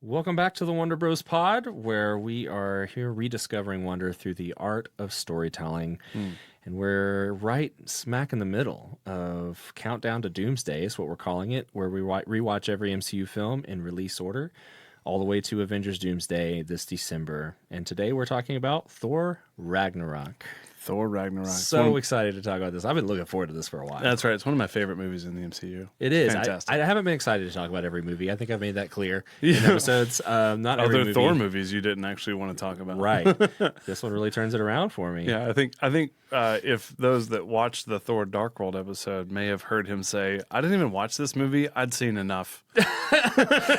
Welcome back to the Wonder Bros Pod, where we are here rediscovering wonder through the art of storytelling. And we're right smack in the middle of Countdown to Doomsday, is what we're calling it, where we rewatch every MCU film in release order, all the way to Avengers Doomsday this December. And today we're talking about Thor Ragnarok. Thor Ragnarok. So excited to talk about this. I've been looking forward to this for a while. That's right. It's one of my favorite movies in the MCU. It is. Fantastic. I haven't been excited to talk about every movie. I think I've made that clear in episodes. Not every Other movie. Thor movies you didn't actually want to talk about. Right. This one really turns it around for me. Yeah, I think if those that watched the Thor Dark World episode may have heard him say, "I didn't even watch this movie. I'd seen enough."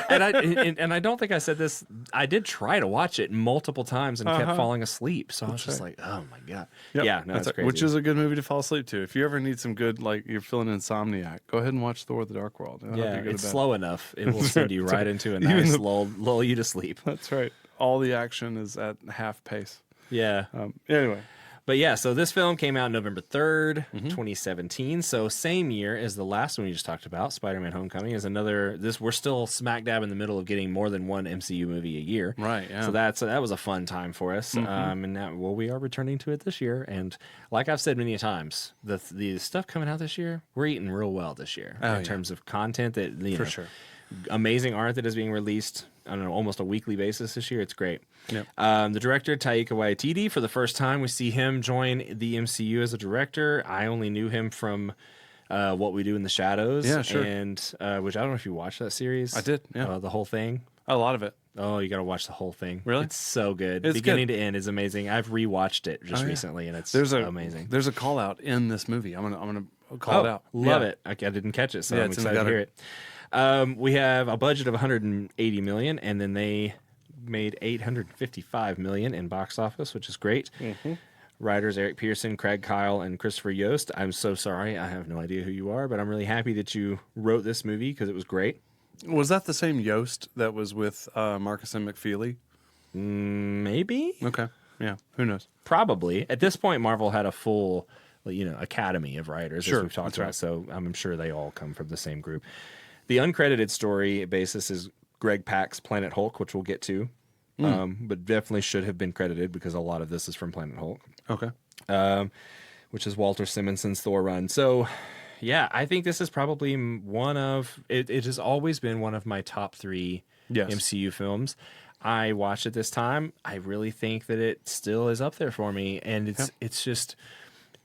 and I don't think I said this. I did try to watch it multiple times and kept falling asleep. So I was just like, "Oh my god." Yep. Yeah, no, That's it's crazy. which is a good movie to fall asleep to. If you ever need some good, like you're feeling insomniac, go ahead and watch Thor: The Dark World. It'll help yeah, you go to it's bed. slow enough. It will send you right into a Even nice the- lull you to sleep. That's right. All the action is at half pace. Yeah. Anyway. But yeah, so this film came out November 3rd, Mm-hmm. 2017. So same year as the last one we just talked about, Spider-Man Homecoming, is another. We're still smack dab in the middle of getting more than one MCU movie a year. Right, yeah. So that was a fun time for us. And now, we are returning to it this year. And like I've said many times, the stuff coming out this year, we're eating real well this year in terms of content that For sure. Amazing art that is being released on almost a weekly basis this year. It's great. Yep. The director, Taika Waititi, for the first time, we see him join the MCU as a director. I only knew him from What We Do in the Shadows. Yeah, sure. And which I don't know if you watched that series. I did, yeah. The whole thing. A lot of it. Oh, you got to watch the whole thing. Really? It's so good. It's Beginning good. to end is amazing. I've rewatched it just recently, and it's amazing. There's a call out in this movie. I'm gonna call it out. Love Yeah. it. I didn't catch it, so Yeah, I'm it's in the excited to gutter. hear it. We have a budget of 180 million, and then they made 855 million in box office, which is great. Writers Eric Pearson, Craig Kyle, and Christopher Yost. I'm so sorry. I have no idea who you are, but I'm really happy that you wrote this movie because it was great. Was that the same Yost that was with Marcus and McFeely? Maybe? Okay. Yeah. Who knows? Probably. At this point, Marvel had a full, academy of writers, Sure, as we've talked that's about. right. So I'm sure they all come from the same group. The uncredited story basis is Greg Pak's Planet Hulk, which we'll get to, but definitely should have been credited because a lot of this is from Planet Hulk, Okay. which is Walter Simonson's Thor run. So, yeah, I think this is probably one of it has always been one of my top three Yes. MCU films. I watched it this time. I really think that it still is up there for me, and it's just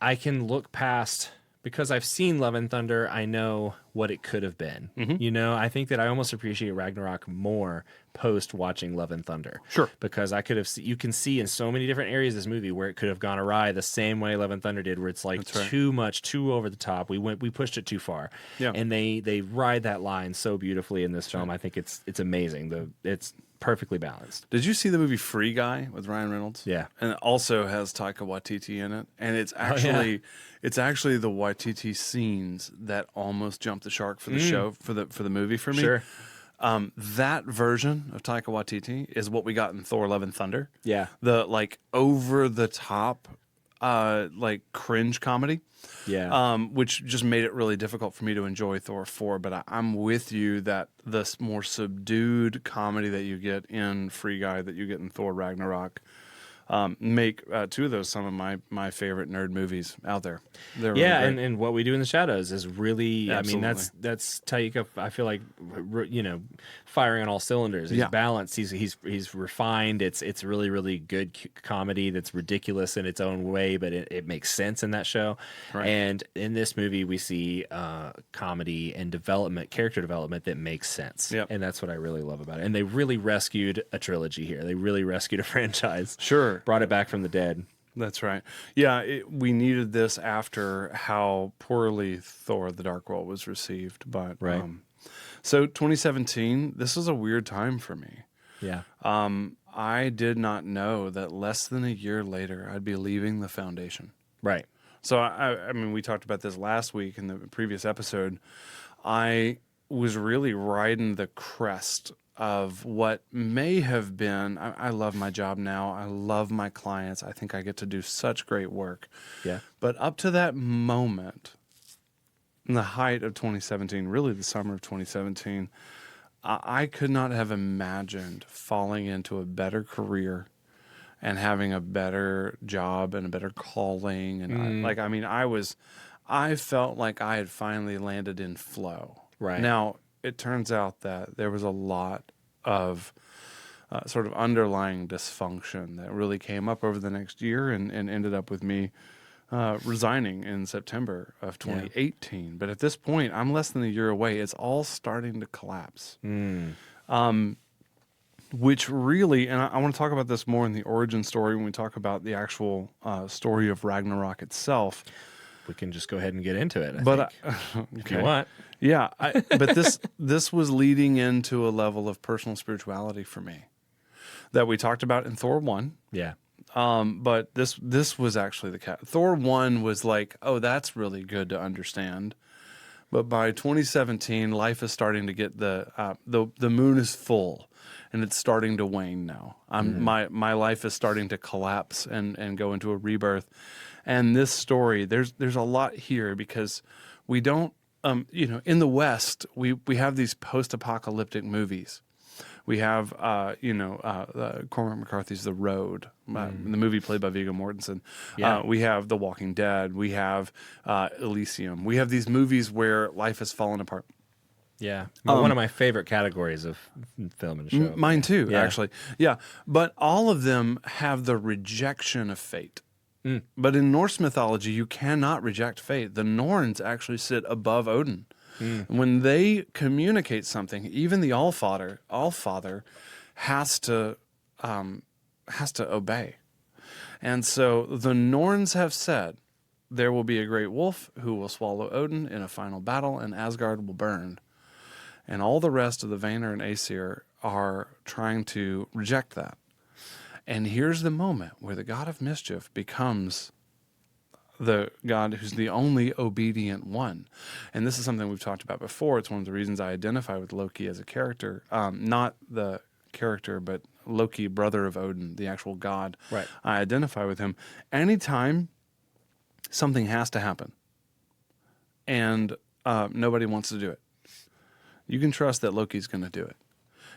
I can look past because I've seen Love and Thunder. I know what it could have been. I think that I almost appreciate Ragnarok more post watching Love and Thunder. Sure. Because I could have you can see in so many different areas of this movie where it could have gone awry the same way Love and Thunder did, where it's like That's right. too much, too over the top. We pushed it too far. Yeah. And they ride that line so beautifully in this film. I think it's amazing. It's perfectly balanced. Did you see the movie Free Guy with Ryan Reynolds? Yeah. And it also has Taika Waititi in it, and it's actually the Waititi scenes that almost jumped the shark for the show for the movie for me. Sure. That version of Taika Waititi is what we got in Thor: Love and Thunder. Yeah. The over the top cringe comedy. Yeah. Which just made it really difficult for me to enjoy Thor 4. But I'm with you that the more subdued comedy that you get in Free Guy, that you get in Thor Ragnarok, make two of those some of my favorite nerd movies out there. They're really great. and What We Do in the Shadows is really, Absolutely. I mean, that's Taika, I feel like, firing on all cylinders. He's Yeah. balanced. He's refined. It's really, really good comedy that's ridiculous in its own way, but it makes sense in that show. Right. And in this movie, we see comedy and character development that makes sense. Yep. And that's what I really love about it. And they really rescued a trilogy here. They really rescued a franchise. Sure. Brought it back from the dead. That's right. Yeah, we needed this after how poorly Thor: The Dark World was received. But Right. So 2017, this was a weird time for me. Yeah. I did not know that less than a year later I'd be leaving the foundation. Right. So I mean, we talked about this last week in the previous episode. I was really riding the crest of what may have been. I love my job now. I love my clients. I think I get to do such great work. Yeah. But up to that moment, in the height of 2017, really the summer of 2017, I could not have imagined falling into a better career and having a better job and a better calling. And I felt like I had finally landed in flow. Right. Now, it turns out that there was a lot of sort of underlying dysfunction that really came up over the next year and ended up with me resigning in September of 2018. But at this point, I'm less than a year away. It's all starting to collapse. Which really, and I want to talk about this more in the origin story when we talk about the actual story of Ragnarok itself. We can just go ahead and get into it, If you want. Yeah, but this was leading into a level of personal spirituality for me that we talked about in Thor 1. Yeah. But this was actually the cat. Thor 1 was like, oh, that's really good to understand. But by 2017, life is starting to get the moon is full. And it's starting to wane now. My life is starting to collapse and go into a rebirth. And this story, there's a lot here because we don't, in the West, we have these post-apocalyptic movies. We have, Cormac McCarthy's The Road, the movie played by Viggo Mortensen. Yeah. We have The Walking Dead. We have Elysium. We have these movies where life has fallen apart. Yeah. One of my favorite categories of film and show. Mine too, actually. Yeah. But all of them have the rejection of fate. But in Norse mythology, you cannot reject fate. The Norns actually sit above Odin. When they communicate something, even the Allfather has to obey. And so the Norns have said, there will be a great wolf who will swallow Odin in a final battle, and Asgard will burn. And all the rest of the Vanir and Aesir are trying to reject that. And here's the moment where the god of mischief becomes the god who's the only obedient one. And this is something we've talked about before. It's one of the reasons I identify with Loki as a character. Not the character, but Loki, brother of Odin, the actual god. Right. I identify with him. Anytime something has to happen and nobody wants to do it, you can trust that Loki's going to do it.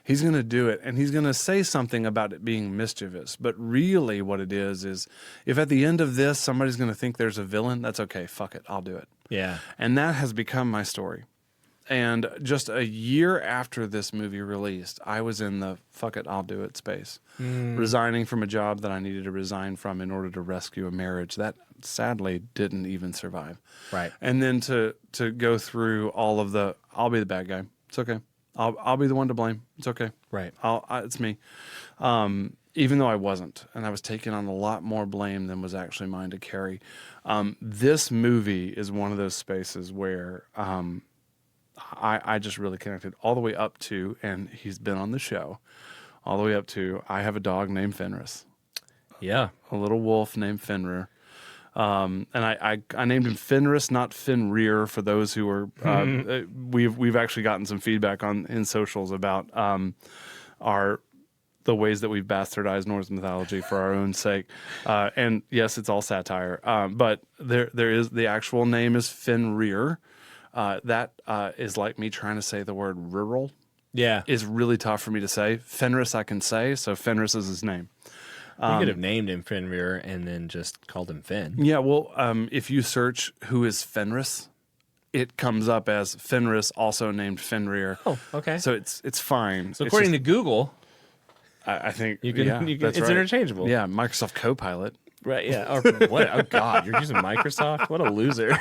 He's going to do it, and he's going to say something about it being mischievous. But really what it is if at the end of this somebody's going to think there's a villain, that's okay. Fuck it. I'll do it. Yeah. And that has become my story. And just a year after this movie released, I was in the fuck it, I'll do it space. Resigning from a job that I needed to resign from in order to rescue a marriage that sadly didn't even survive. Right. And then to go through all of the, I'll be the bad guy. It's okay. I'll be the one to blame. It's okay. Right. It's me. Even though I wasn't, and I was taking on a lot more blame than was actually mine to carry. This movie is one of those spaces where I just really connected all the way up to, and he's been on the show, all the way up to, I have a dog named Fenris. Yeah. A little wolf named Fenrir. And I named him Fenris, not Fenrir, for those who are we've actually gotten some feedback in socials about the ways that we've bastardized Norse mythology for our own sake. And yes, it's all satire. But there is, the actual name is Fenrir. That is like me trying to say the word rural. Yeah. Is really tough for me to say. Fenris I can say, so Fenris is his name. You could have named him Fenrir and then just called him Finn. Yeah, well, if you search who is Fenris, it comes up as Fenris, also named Fenrir. Oh, okay. So it's fine. So according to Google, I think you can that's it's right. interchangeable. Yeah, Microsoft Copilot. Right. Yeah. Oh, what? Oh God, you're using Microsoft? What a loser.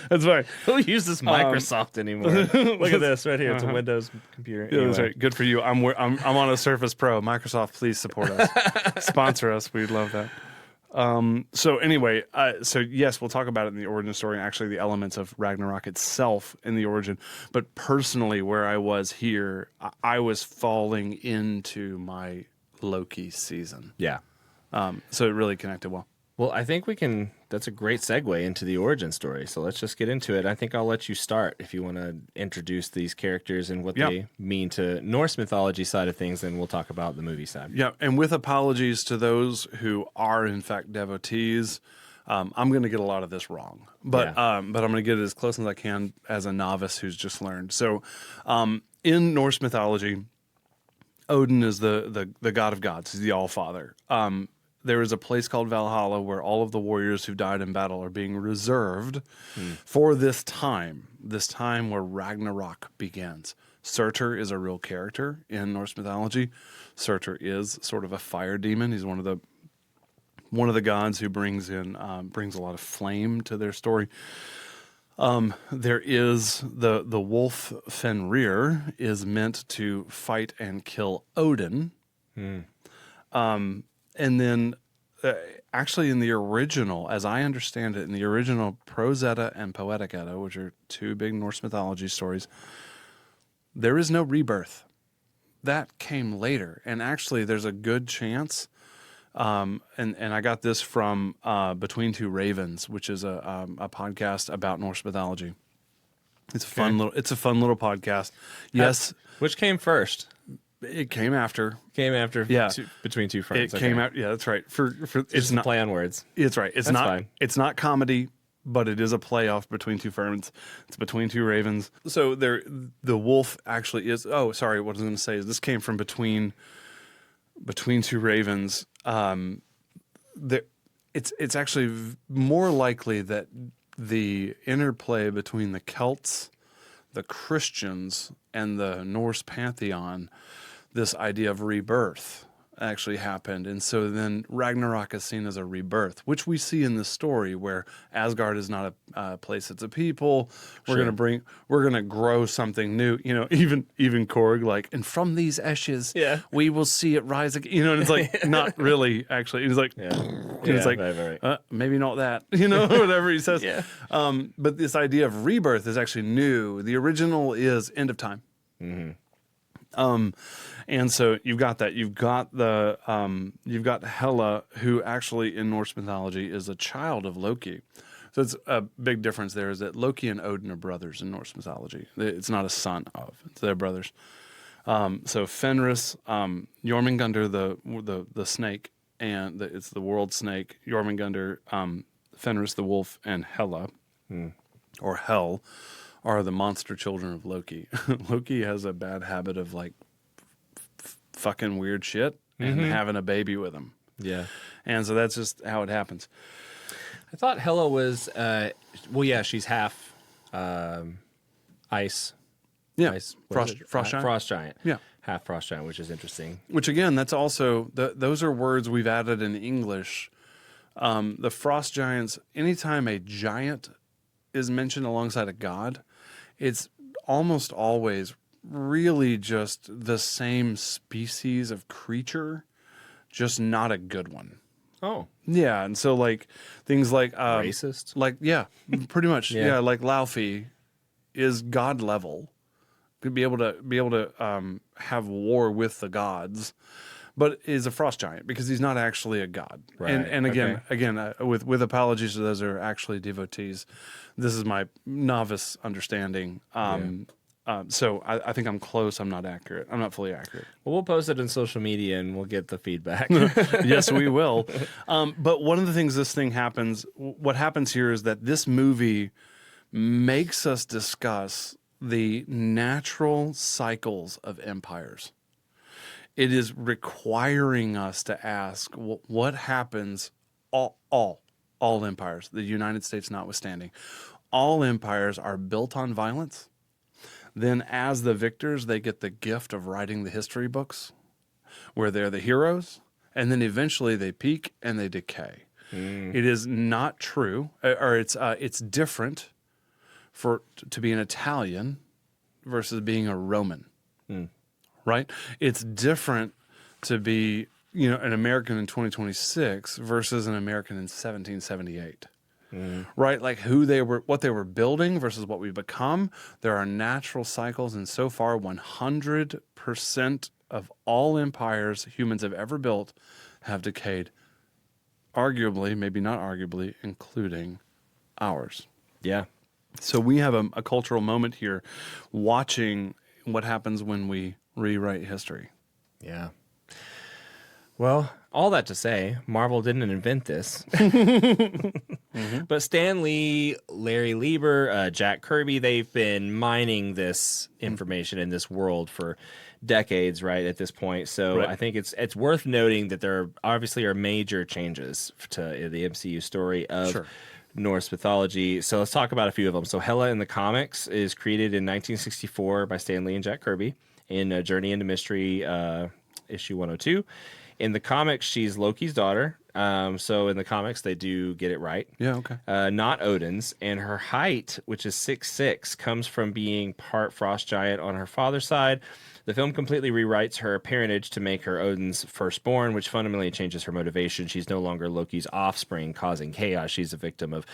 That's right. Who uses Microsoft anymore? Look at this right here. It's a Windows computer. Yeah, that's right. Good for you. I'm on a Surface Pro. Microsoft, please support us. Sponsor us. We'd love that. So anyway, so yes, we'll talk about it in the origin story and actually the elements of Ragnarok itself in the origin. But personally, where I was here, I was falling into my Loki season. Yeah. So it really connected well. Well, I think that's a great segue into the origin story. So let's just get into it. I think I'll let you start if you want to introduce these characters and what they mean to Norse mythology side of things, and we'll talk about the movie side. Yeah, and with apologies to those who are in fact devotees, I'm going to get a lot of this wrong, but I'm going to get it as close as I can as a novice who's just learned. So in Norse mythology, Odin is the god of gods. He's the All-Father. There is a place called Valhalla where all of the warriors who died in battle are being reserved for this time where Ragnarok begins. Surtur is a real character in Norse mythology. Surtur is sort of a fire demon. He's one of the gods who brings a lot of flame to their story. There is the wolf Fenrir is meant to fight and kill Odin. And then, actually, in the original, as I understand it, in the original Prose Edda and Poetic Edda, which are two big Norse mythology stories, there is no rebirth. That came later. And actually, there's a good chance, and I got this from Between Two Ravens, which is a podcast about Norse mythology. It's a fun little podcast. Yes. Which came first? It came after. Yeah. Between Two Friends. It came out. Yeah, that's right. It's not play on words. It's right. It's that's not. Fine. It's not comedy, but it is a playoff Between Two Friends. It's Between Two Ravens. So the wolf actually is. Oh, sorry. What I was going to say is this came from Between Two Ravens. It's actually more likely that the interplay between the Celts, the Christians, and the Norse pantheon, this idea of rebirth actually happened. And so then Ragnarok is seen as a rebirth, which we see in the story where Asgard is not a place, it's a people. We're going to grow something new, even Korg, like, and from these ashes, we will see it rise again, and it's like, not really actually. He's like, it's like, right. Maybe not that, whatever he says. But this idea of rebirth is actually new. The original is end of time. And so you've got that. You've got Hela, who actually in Norse mythology is a child of Loki. So it's a big difference there is that Loki and Odin are brothers in Norse mythology. It's not a son of, it's their brothers. So Fenris, Jormungandr, the snake, and it's the world snake, Jormungandr, Fenris the wolf, and Hela, or Hel, are the monster children of Loki. Loki has a bad habit of like fucking weird shit and having a baby with him. Yeah. And so that's just how it happens. I thought Hela was, she's half ice. Yeah. Ice, frost giant. Frost giant. Yeah. Half frost giant, which is interesting. Which again, that's also, those are words we've added in English. The frost giants, anytime a giant is mentioned alongside a god, it's almost always really just the same species of creature, just not a good one. Oh. Yeah, and so like things like racist? Like pretty much. Yeah, like Laufey is god level. Could be able to have war with the gods, but is a frost giant because he's not actually a god. Right. And again, with apologies to those who are actually devotees, this is my novice understanding. So I think I'm close. I'm not accurate. I'm not fully accurate. Well, we'll post it on social media and we'll get the feedback. Yes, we will. But one of the things what happens here is that this movie makes us discuss the natural cycles of empires. It is requiring us to ask what happens, all empires, the United States notwithstanding, all empires are built on violence. Then as the victors, they get the gift of writing the history books where they're the heroes, and then eventually they peak and they decay. It is not true, or it's different to be an Italian versus being a Roman, right? It's different to be an American in 2026 versus an American in 1778. Right? Like what they were building versus what we've become. There are natural cycles, and so far 100% of all empires humans have ever built have decayed. Arguably, maybe not arguably, including ours. Yeah. So we have a cultural moment here watching what happens when we rewrite history. Yeah. Well, all that to say, Marvel didn't invent this. But Stan Lee, Larry Lieber, Jack Kirby, they've been mining this information in this world for decades, right, at this point. So I think it's worth noting that there obviously are major changes to the MCU story of Norse mythology. So let's talk about a few of them. So Hela in the comics is created in 1964 by Stan Lee and Jack Kirby in Journey into Mystery issue 102. In the comics, she's Loki's daughter. So in the comics, they do get it right. Yeah, okay. Not Odin's. And her height, which is 6'6", comes from being part frost giant on her father's side. The film completely rewrites her parentage to make her Odin's firstborn, which fundamentally changes her motivation. She's no longer Loki's offspring causing chaos. She's a victim of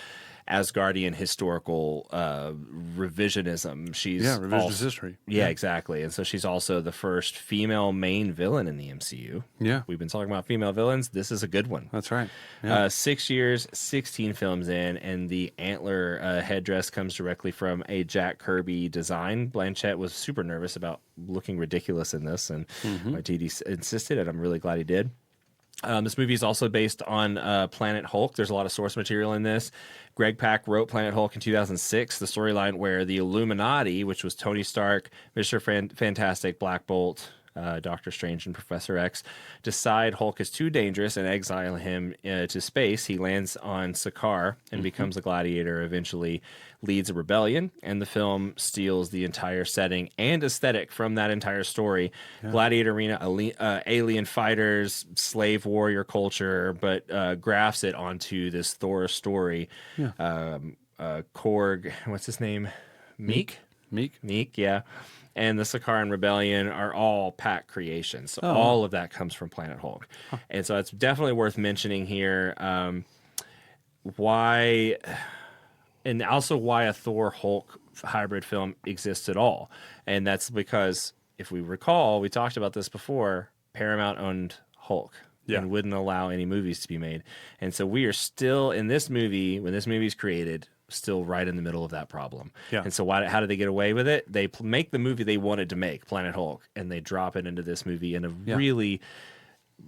Asgardian historical revisionism. She's revisionist history. Yeah, exactly. And so she's also the first female main villain in the MCU. Yeah. We've been talking about female villains. This is a good one. That's right. Yeah. 6 years, 16 films in, and the antler headdress comes directly from a Jack Kirby design. Blanchett was super nervous about looking ridiculous in this, and Waititi insisted, and I'm really glad he did. This movie is also based on Planet Hulk. There's a lot of source material in this. Greg Pak wrote Planet Hulk in 2006, the storyline where the Illuminati, which was Tony Stark, Mr. Fantastic, Black Bolt, Doctor Strange, and Professor X, decide Hulk is too dangerous and exile him to space. He lands on Sakaar and becomes a gladiator, eventually leads a rebellion, and the film steals the entire setting and aesthetic from that entire story. Gladiator arena, alien fighters, slave warrior culture, but grafts it onto this Thor story. Korg, what's his name? Meek, yeah. And the Sakaran Rebellion are all Pack creations. So all of that comes from Planet Hulk. And so it's definitely worth mentioning here why a Thor Hulk hybrid film exists at all. And that's because, if we recall, we talked about this before, Paramount owned Hulk. And wouldn't allow any movies to be made. And so we are still, in this movie, when this movie's created, still right in the middle of that problem. And so how did they get away with it? They make the movie they wanted to make, Planet Hulk, and they drop it into this movie in a really,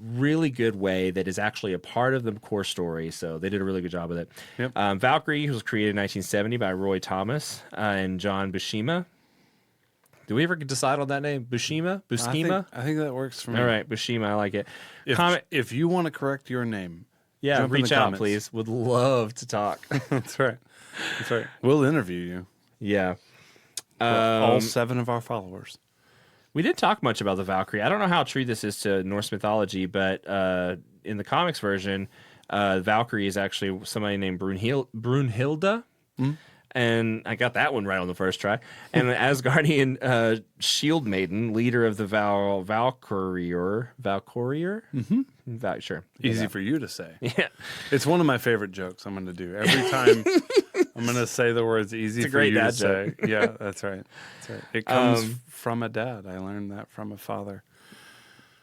really good way that is actually a part of the core story. So they did a really good job with it. Valkyrie was created in 1970 by Roy Thomas and John Buscema. Do we ever decide on that name? Buscema? I think that works for me. All right, Buscema, I like it. If you want to correct your name, reach out, please. Would love to talk. That's right. We'll interview you. Yeah. All 7 of our followers. We didn't talk much about the Valkyrie. I don't know how true this is to Norse mythology, but in the comics version, Valkyrie is actually somebody named Brunhilde. And I got that one right on the first try. And an Asgardian shield maiden, leader of the Valkyrier. Sure. Easy for you to say. Yeah. It's one of my favorite jokes I'm going to do. Every time I'm going to say the words easy for you to say. Yeah, that's right. It comes from a dad. I learned that from a father.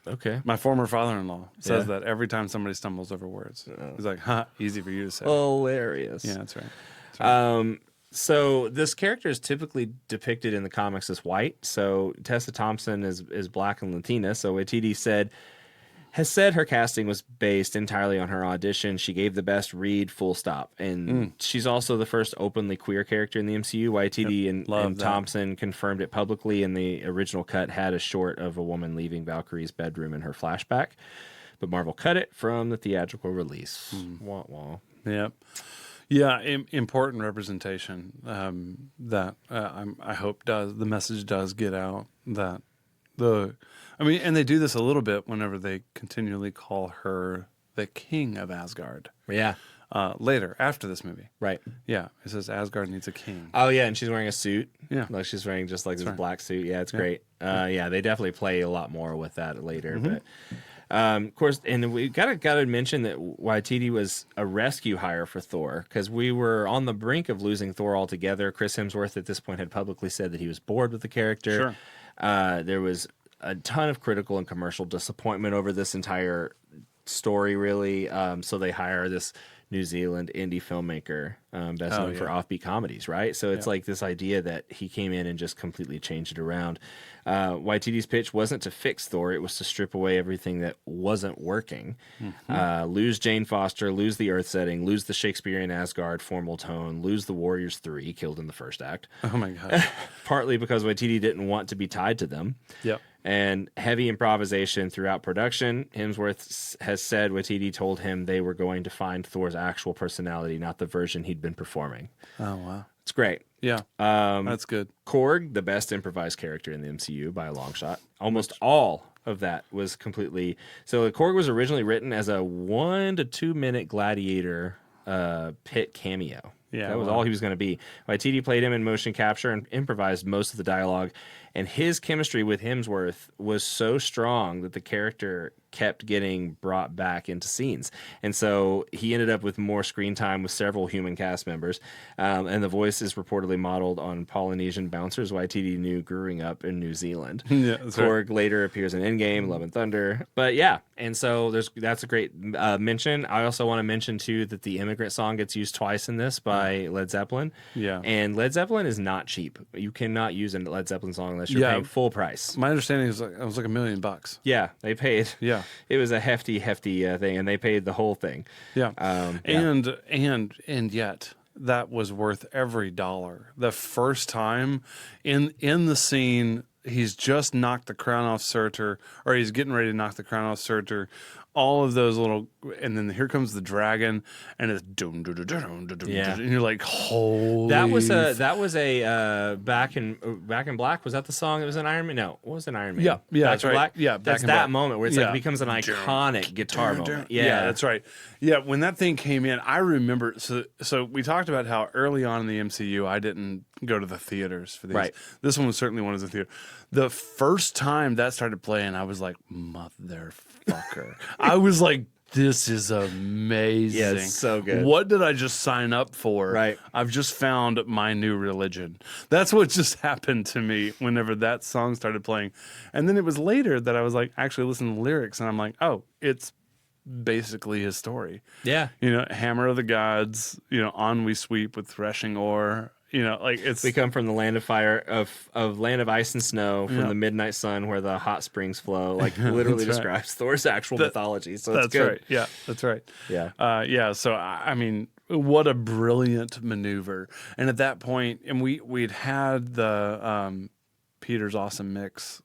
Okay. My former father-in-law says that every time somebody stumbles over words. He's like, easy for you to say. Hilarious. Yeah, that's right. So this character is typically depicted in the comics as white. So Tessa Thompson is black and Latina. So Waititi has said her casting was based entirely on her audition. She gave the best read, full stop. And she's also the first openly queer character in the MCU. Waititi and Thompson confirmed it publicly, and the original cut had a short of a woman leaving Valkyrie's bedroom in her flashback. But Marvel cut it from the theatrical release. Wah, wah. Yep. Yeah, important representation that I hope the message does get out. And they do this a little bit whenever they continually call her the king of Asgard. Yeah. Later, after this movie. Right. Yeah, it says Asgard needs a king. Oh, yeah, and she's wearing a suit. Yeah. Like she's wearing just like this black suit. Yeah, it's great. They definitely play a lot more with that later. But of course, and we gotta mention that Waititi was a rescue hire for Thor, because we were on the brink of losing Thor altogether. Chris Hemsworth at this point had publicly said that he was bored with the character. There was a ton of critical and commercial disappointment over this entire story, really. So they hire this New Zealand indie filmmaker best known for offbeat comedies, right? So it's like this idea that he came in and just completely changed it around. Waititi's pitch wasn't to fix Thor, it was to strip away everything that wasn't working. Lose Jane Foster, lose the Earth setting, lose the Shakespearean Asgard formal tone, lose the Warriors 3, killed in the first act. Oh my God. Partly because Waititi didn't want to be tied to them. Yep. And heavy improvisation throughout production. Hemsworth has said Waititi told him they were going to find Thor's actual personality, not the version he'd been performing. Oh, wow. It's great. Yeah, that's good. Korg, the best improvised character in the MCU by a long shot. Almost all of that was completely... So Korg was originally written as a 1 to 2 minute gladiator pit cameo. Yeah, that was all he was going to be. Waititi played him in motion capture and improvised most of the dialogue. And his chemistry with Hemsworth was so strong that the character kept getting brought back into scenes. And so he ended up with more screen time with several human cast members. And the voice is reportedly modeled on Polynesian bouncers Waititi knew growing up in New Zealand. Yeah, Korg later appears in Endgame, Love and Thunder. But yeah, and so that's a great mention. I also want to mention, too, that the Immigrant song gets used twice in this by Led Zeppelin. Yeah. And Led Zeppelin is not cheap. You cannot use a Led Zeppelin song unless you're paying full price. My understanding is it was like $1 million. Yeah, they paid. Yeah. It was a hefty thing, and they paid the whole thing. Yeah. And yet that was worth every dollar. The first time in the scene, he's just knocked the crown off Surtur, or he's getting ready to knock the crown off Surtur. All of those little, and then here comes the dragon, and it's dum dum dum dum dum dum, and you're like, holy! That was a Back in Black. Was that the song that was in Iron Man? No, what was in Iron Man? Yeah, Back that's in right. Black? Yeah, that's that moment where it's like becomes an iconic guitar moment. Yeah, that's right. Yeah, when that thing came in, I remember. So we talked about how early on in the MCU, I didn't go to the theaters for these. Right. This one was certainly one of the theaters. The first time that started playing, I was like, motherfucker. I was like, this is amazing. Yeah, it's so good. What did I just sign up for? Right. I've just found my new religion. That's what just happened to me whenever that song started playing. And then it was later that I was like, actually listening to the lyrics, and I'm like, oh, it's basically his story. Yeah. Hammer of the gods, on we sweep with threshing ore. We come from the land of fire, of land of ice and snow, from the midnight sun where the hot springs flow. Like literally describes Thor's actual mythology. So it's good. Right. Yeah, that's right. Yeah. So I mean, what a brilliant maneuver. And at that point, and we'd had the Peter's Awesome Mix.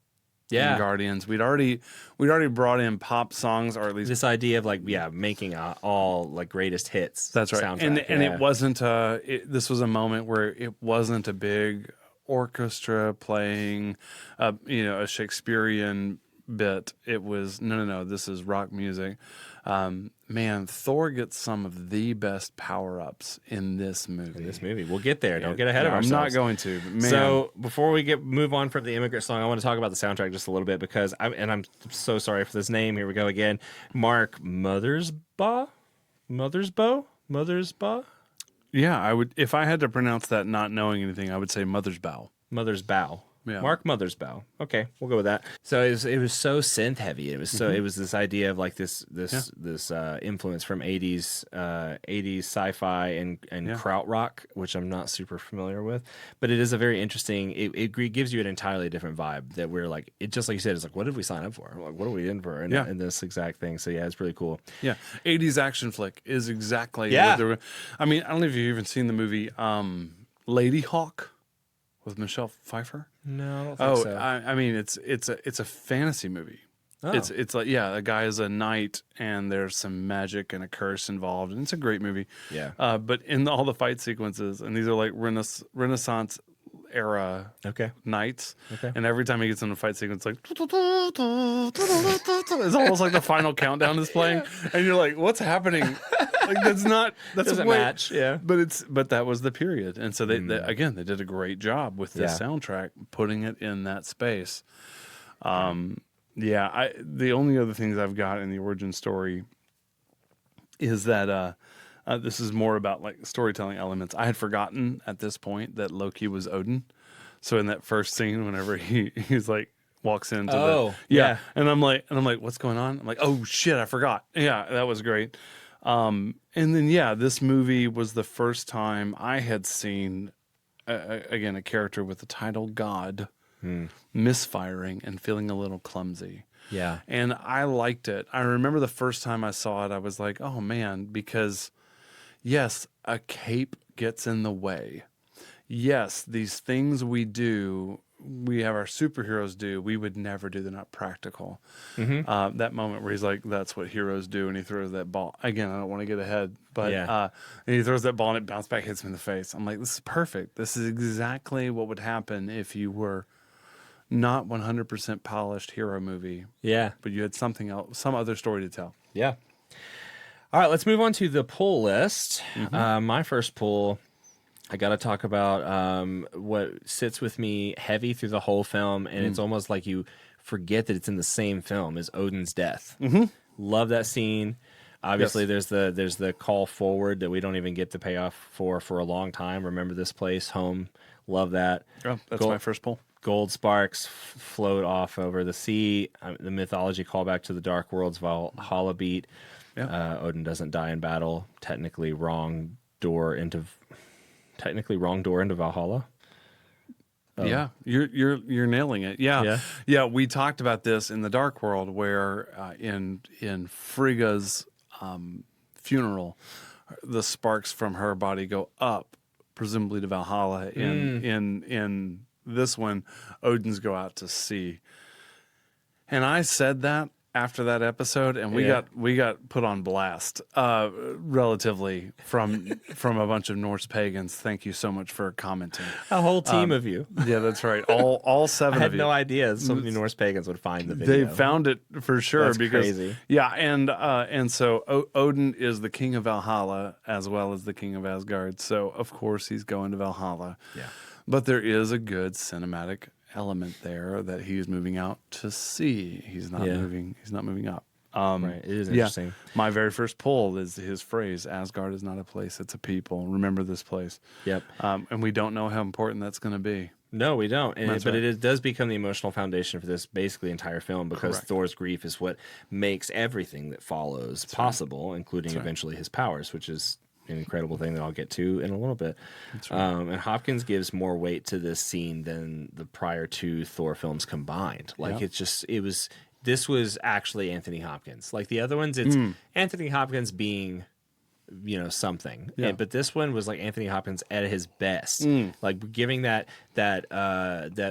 In Guardians, we'd already brought in pop songs, or at least this idea of making all greatest hits. That's right, soundtrack. and it wasn't. This was a moment where it wasn't a big orchestra playing, a Shakespearean bit. It was no. This is rock music. Man, Thor gets some of the best power-ups in this movie. We'll get there. Don't get ahead of ourselves. I'm not going to. Man. So before we move on from the Immigrant song, I want to talk about the soundtrack just a little bit because I'm so sorry for this name. Here we go again. Mark Mothersbaugh. Yeah, I would. If I had to pronounce that, not knowing anything, I would say Mothersbaugh. Yeah. Mark Mothersbaugh. Okay, we'll go with that. So it was so synth heavy. It was so it was this idea of like this influence from 80s sci-fi and krautrock, which I'm not super familiar with, but it is a very interesting. It gives you an entirely different vibe that we're like. It just like you said, it's like, what did we sign up for? Like, what are we in for in this exact thing? So yeah, it's pretty cool. Yeah, 80s action flick is exactly. What I mean, I don't know if you've even seen the movie Lady Hawk with Michelle Pfeiffer. No, I don't think so. I mean, it's a fantasy movie. Oh. It's like a guy is a knight and there's some magic and a curse involved, and it's a great movie. Yeah. But in all the fight sequences, and these are like Renaissance era knights, and every time he gets in a fight sequence, like it's almost like the final countdown is playing, and you're like, what's happening? Like that doesn't match. Yeah, but that was the period, and so they did a great job with this soundtrack, putting it in that space. The only other things I've got in the origin story is that this is more about like storytelling elements. I had forgotten at this point that Loki was Odin, so in that first scene, whenever he's like walks into and I'm like, what's going on? I'm like, oh shit, I forgot. Yeah, that was great. And then, yeah, this movie was the first time I had seen, again, a character with the title God misfiring and feeling a little clumsy. Yeah. And I liked it. I remember the first time I saw it, I was like, oh man, because yes, a cape gets in the way. Yes, these things we do, we have our superheroes do, we would never do. They're not practical. That moment where he's like, that's what heroes do, and he throws that ball. Again, I don't want to get ahead, but and he throws that ball and it bounces back, hits him in the face. I'm like, this is perfect. This is exactly what would happen if you were not 100% polished hero movie. Yeah. But you had something else, some other story to tell. Yeah. All right, let's move on to the pull list. My first pull, I got to talk about what sits with me heavy through the whole film, and it's almost like you forget that it's in the same film, is Odin's death. Love that scene. Obviously, there's the call forward that we don't even get the payoff for a long time. Remember this place, home. Love that. Oh, that's my first pull. Gold sparks float off over the sea. The mythology callback to the Dark World's Valhalla beat. Odin doesn't die in battle. Technically wrong door into Valhalla. Yeah, you're nailing it. Yeah. We talked about this in the Dark World, where in Frigga's funeral, the sparks from her body go up, presumably to Valhalla. In this one, Odin's go out to sea. And I said that after that episode, and we got put on blast, relatively from a bunch of Norse pagans. Thank you so much for commenting. A whole team of you. Yeah, that's right. All seven I of had you. no idea so many Norse pagans would find the video. They found it for sure. That's because crazy. Yeah, and so Odin is the king of Valhalla as well as the king of Asgard. So of course he's going to Valhalla. Yeah. But there is a good cinematic element there that he's moving out to sea. He's not moving. He's not moving up. Right. It is interesting. My very first pull is his phrase: "Asgard is not a place; it's a people. Remember this place." Yep. And we don't know how important that's going to be. No, we don't. But right. it does become the emotional foundation for this basically entire film, because Correct. Thor's grief is what makes everything that follows possible, including eventually his powers, which is an incredible thing that I'll get to in a little bit. That's right. And Hopkins gives more weight to this scene than the prior two Thor films combined. Like this was actually Anthony Hopkins. Like the other ones, it's Anthony Hopkins being, something. Yeah. But this one was like Anthony Hopkins at his best, like giving that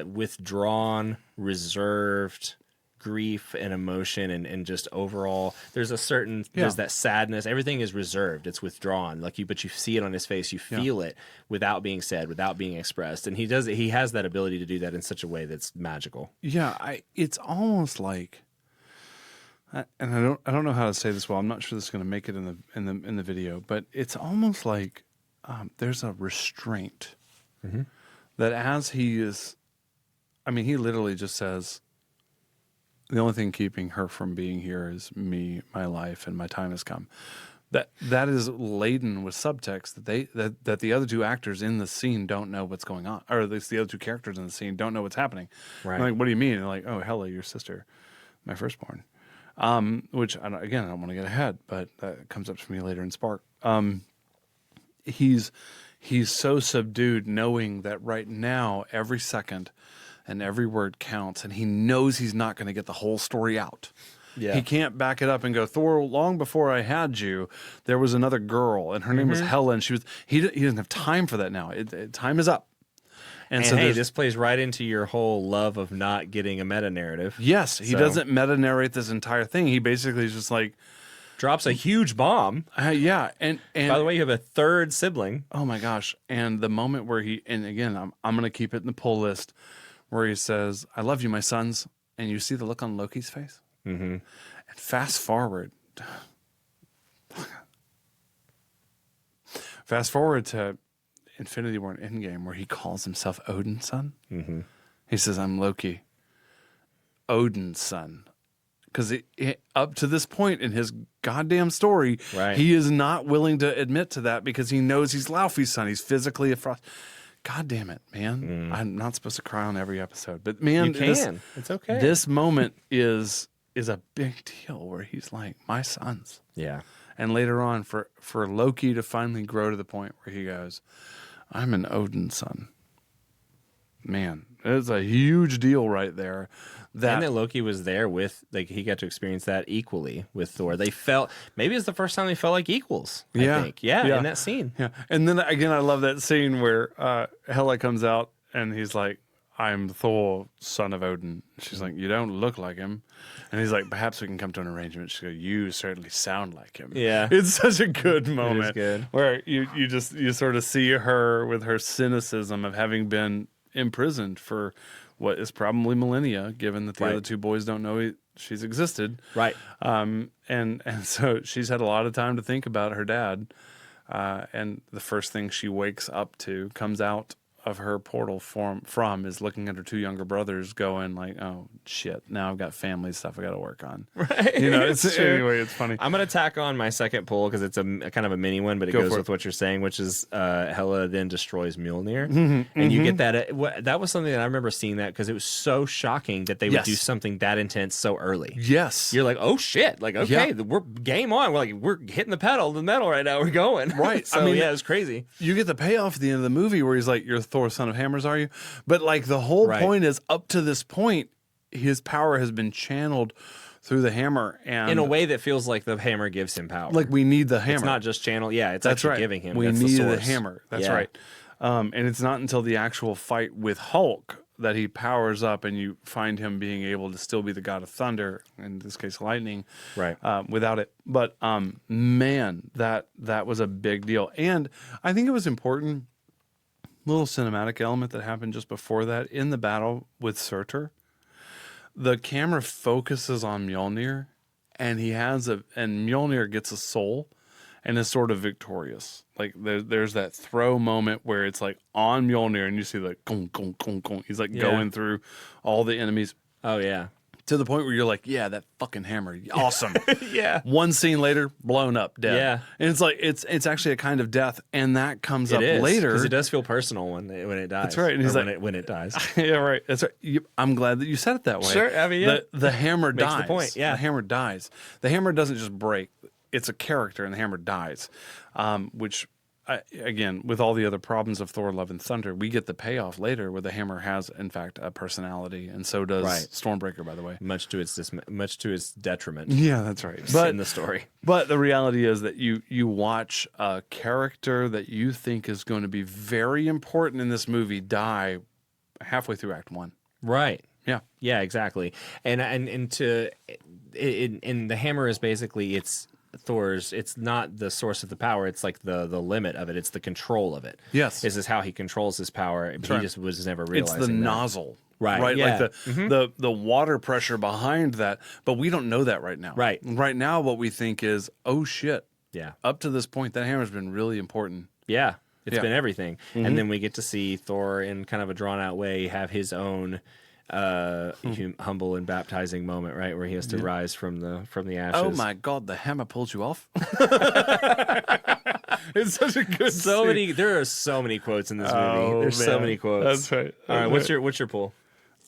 withdrawn, reserved grief and emotion and just overall there's that sadness. Everything is reserved, it's withdrawn, but you see it on his face, you feel it without being said, without being expressed, and he has that ability to do that in such a way that's magical. It's almost like, and I don't know how to say this well. I'm not sure this is going to make it in the video, but it's almost like there's a restraint that as he is, he literally just says, the only thing keeping her from being here is me, my life, and my time has come. That is laden with subtext that the other two actors in the scene don't know what's going on, or at least the other two characters in the scene don't know what's happening. Right. I'm like, what do you mean? And they're like, oh, Hela, your sister, my firstborn. Which I don't want to get ahead, but that comes up to me later in Spark. He's so subdued, knowing that right now every second and every word counts, and he knows he's not going to get the whole story out. Yeah. He can't back it up and go, Thor, long before I had you, there was another girl, and her name was Hela, and he doesn't have time for that now. Time is up. And so this plays right into your whole love of not getting a meta-narrative. Yes, he doesn't meta-narrate this entire thing. He basically is just like, drops a huge bomb. And by the way, you have a third sibling. Oh my gosh. And the moment where and again, I'm going to keep it in the pull list, where he says, I love you, my sons. And you see the look on Loki's face? Mm-hmm. And fast forward to Infinity War and Endgame, where he calls himself Odin's son. Mm-hmm. He says, I'm Loki, Odin's son. Because up to this point in his goddamn story, he is not willing to admit to that, because he knows he's Laufey's son. He's physically a frost. God damn it, man. I'm not supposed to cry on every episode. But man, you can. It's okay. This moment is a big deal, where he's like, my sons. Yeah. And later on, for Loki to finally grow to the point where he goes, I'm an Odin's son. Man, it's a huge deal right there. And that Loki was there with, like, he got to experience that equally with Thor. They felt, maybe it's the first time they felt like equals, I think. Yeah, in that scene. Yeah. And then again, I love that scene where Hela comes out and he's like, I'm Thor, son of Odin. She's like, you don't look like him. And he's like, perhaps we can come to an arrangement. She goes, you certainly sound like him. Yeah. It's such a good moment. It is good. Where you sort of see her with her cynicism of having been imprisoned for what is probably millennia, given that the other two boys don't know she's existed. Right. And so she's had a lot of time to think about her dad. And the first thing she wakes up to, comes out of her portal from is looking at her two younger brothers going like, oh shit, now I've got family stuff I got to work on. Right. You know, anyway, it's funny. I'm going to tack on my second pull because it's a kind of a mini one, but it goes with what you're saying, which is Hela then destroys Mjolnir. And you get that. That was something that I remember seeing that because it was so shocking that they would do something that intense so early. Yes. You're like, oh shit. Like, okay, we're game on. We're hitting the metal right now. We're going. Right. So, I mean, yeah, it was crazy. You get the payoff at the end of the movie where he's like, you're Thor, son of hammers, are you? But like the whole point is up to this point, his power has been channeled through the hammer, and in a way that feels like the hammer gives him power. Like we need the hammer. It's not just channel. Yeah, it's actually giving him. We That's need the the hammer. That's right. And it's not until the actual fight with Hulk that he powers up, and you find him being able to still be the god of thunder, in this case, lightning. Right. Without it, but man, that was a big deal, and I think it was important. Little cinematic element that happened just before that in the battle with Surtur. The camera focuses on Mjolnir, and Mjolnir gets a soul and is sort of victorious. Like there's that throw moment where it's like on Mjolnir, and you see like gong, gong, gong, gong. He's like going through all the enemies. Oh yeah. To the point where you're like, yeah, that fucking hammer, awesome. Yeah. One scene later, blown up, dead. Yeah. And it's like it's actually a kind of death, and that comes up later because it does feel personal when it dies. That's right. And he's like, when it dies. Yeah, right. That's right. I'm glad that you said it that way. Sure. I mean, yeah. The hammer Makes dies. the point. Yeah. The hammer dies. The hammer doesn't just break. It's a character, and the hammer dies. Which, again, with all the other problems of Thor: Love and Thunder, we get the payoff later where the hammer has, in fact, a personality, and so does Stormbreaker. By the way, much to its detriment. Yeah, that's right. But in the story, but the reality is that you watch a character that you think is going to be very important in this movie die halfway through Act 1. Right. Yeah. Yeah. Exactly. And the hammer is basically it's Thor's. It's not the source of the power. It's like the limit of it. It's the control of it. Yes. This is how he controls his power. But he just was never realizing it's the that. nozzle. Right. Yeah. Like the water pressure behind that. But we don't know that right now. Right. Right now, what we think is, oh shit. Yeah. Up to this point, that hammer's been really important. Yeah. It's been everything. And then we get to see Thor in kind of a drawn out way have his own humble and baptizing moment, right, where he has to rise from the ashes. Oh my god, the hammer pulls you off. It's such a good scene. There are so many quotes in this movie. There's so many quotes. That's right. All right, what's your pull?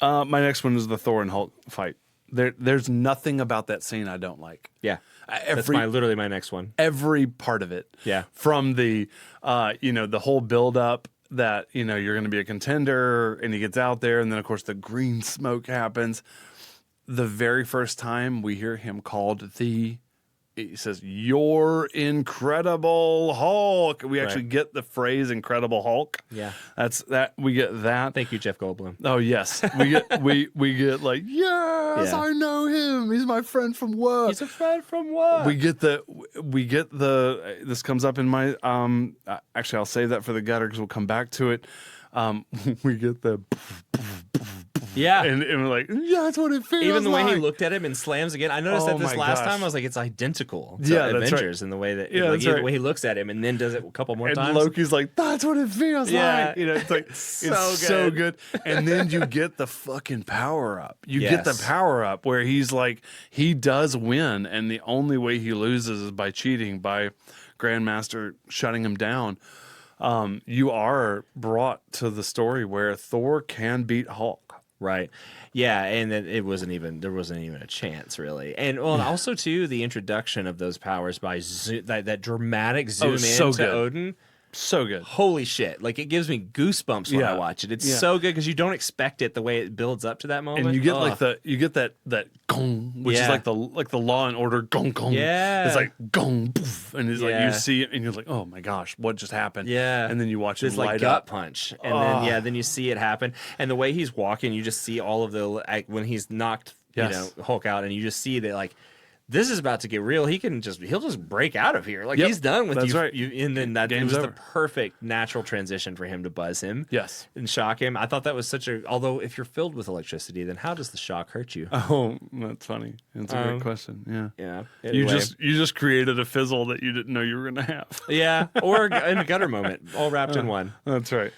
My next one is the Thor and Hulk fight. There's nothing about that scene I don't like. Yeah. That's literally my next one. Every part of it. Yeah. From the the whole build up that you're going to be a contender, and he gets out there, and then of course the green smoke happens. The very first time we hear him called he says, "You're Incredible Hulk." We actually get the phrase "Incredible Hulk." Yeah, we get that. Thank you, Jeff Goldblum. Oh yes, we get like, yes, I know him. He's my friend from work. He's a friend from work. We get the. This comes up in my. Actually, I'll save that for the gutter because we'll come back to it. We get the. Yeah. And we're like, yeah, that's what it feels like. Even the way he looked at him and slams again. I noticed that this last time. I was like, it's identical to Avengers in the way that the way he looks at him and then does it a couple more times. And Loki's like, that's what it feels like. It's like, so good. And then you get the fucking power up. You get the power up where he's like, he does win. And the only way he loses is by cheating, by Grandmaster shutting him down. You are brought to the story where Thor can beat Hulk. Right. Yeah, and then there wasn't even a chance really. And well, also too the introduction of those powers by that dramatic zoom in so to good. Odin. So good. Holy shit. Like it gives me goosebumps when I watch it. It's so good because you don't expect it the way it builds up to that moment. And you get that gong, which is like the Law and Order gong gong. Yeah. It's like gong poof, and it's like you see it and you're like, oh my gosh, what just happened? Yeah. And then you watch it This like light gut up. punch. And then you see it happen. And the way he's walking, you just see all of the when he's knocked Hulk out, and you just see that like this is about to get real. He'll just break out of here. Like he's done with That's you. right. And then it was over. the perfect natural transition for him to buzz him. Yes. And shock him. I thought that was although if you're filled with electricity, then how does the shock hurt you? Oh, that's funny. That's a great question. Yeah. Yeah. You Anyway. just created a fizzle that you didn't know you were going to have. Yeah. Or in a gutter moment, all wrapped in one. That's right.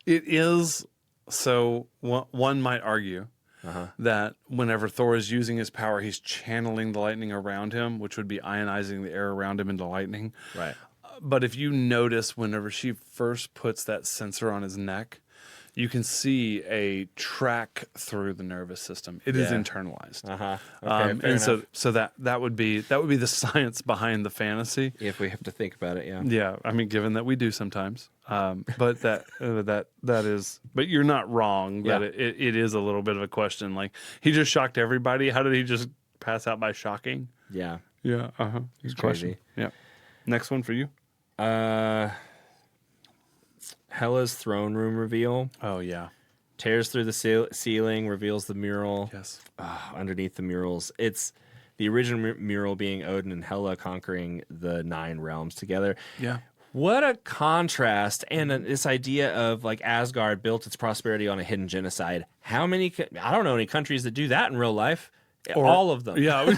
It is. So one might argue that whenever Thor is using his power, he's channeling the lightning around him, which would be ionizing the air around him into lightning. Right. But if you notice, whenever she first puts that sensor on his neck, you can see a track through the nervous system. It is internalized. Okay, so that would be the science behind the fantasy. If we have to think about it, yeah. Yeah, I mean, given that we do sometimes, but that is. But you're not wrong. That it is a little bit of a question. Like he just shocked everybody. How did he just pass out by shocking? Yeah. Yeah. It's question. crazy. Yeah. Next one for you. Hela's throne room reveal. Oh yeah. Tears through the ceiling, reveals the mural. Yes. Underneath the murals, it's the original mural being Odin and Hela conquering the 9 realms together. Yeah. What a contrast, and this idea of like Asgard built its prosperity on a hidden genocide. How many? I don't know any countries that do that in real life. All of them. Yeah.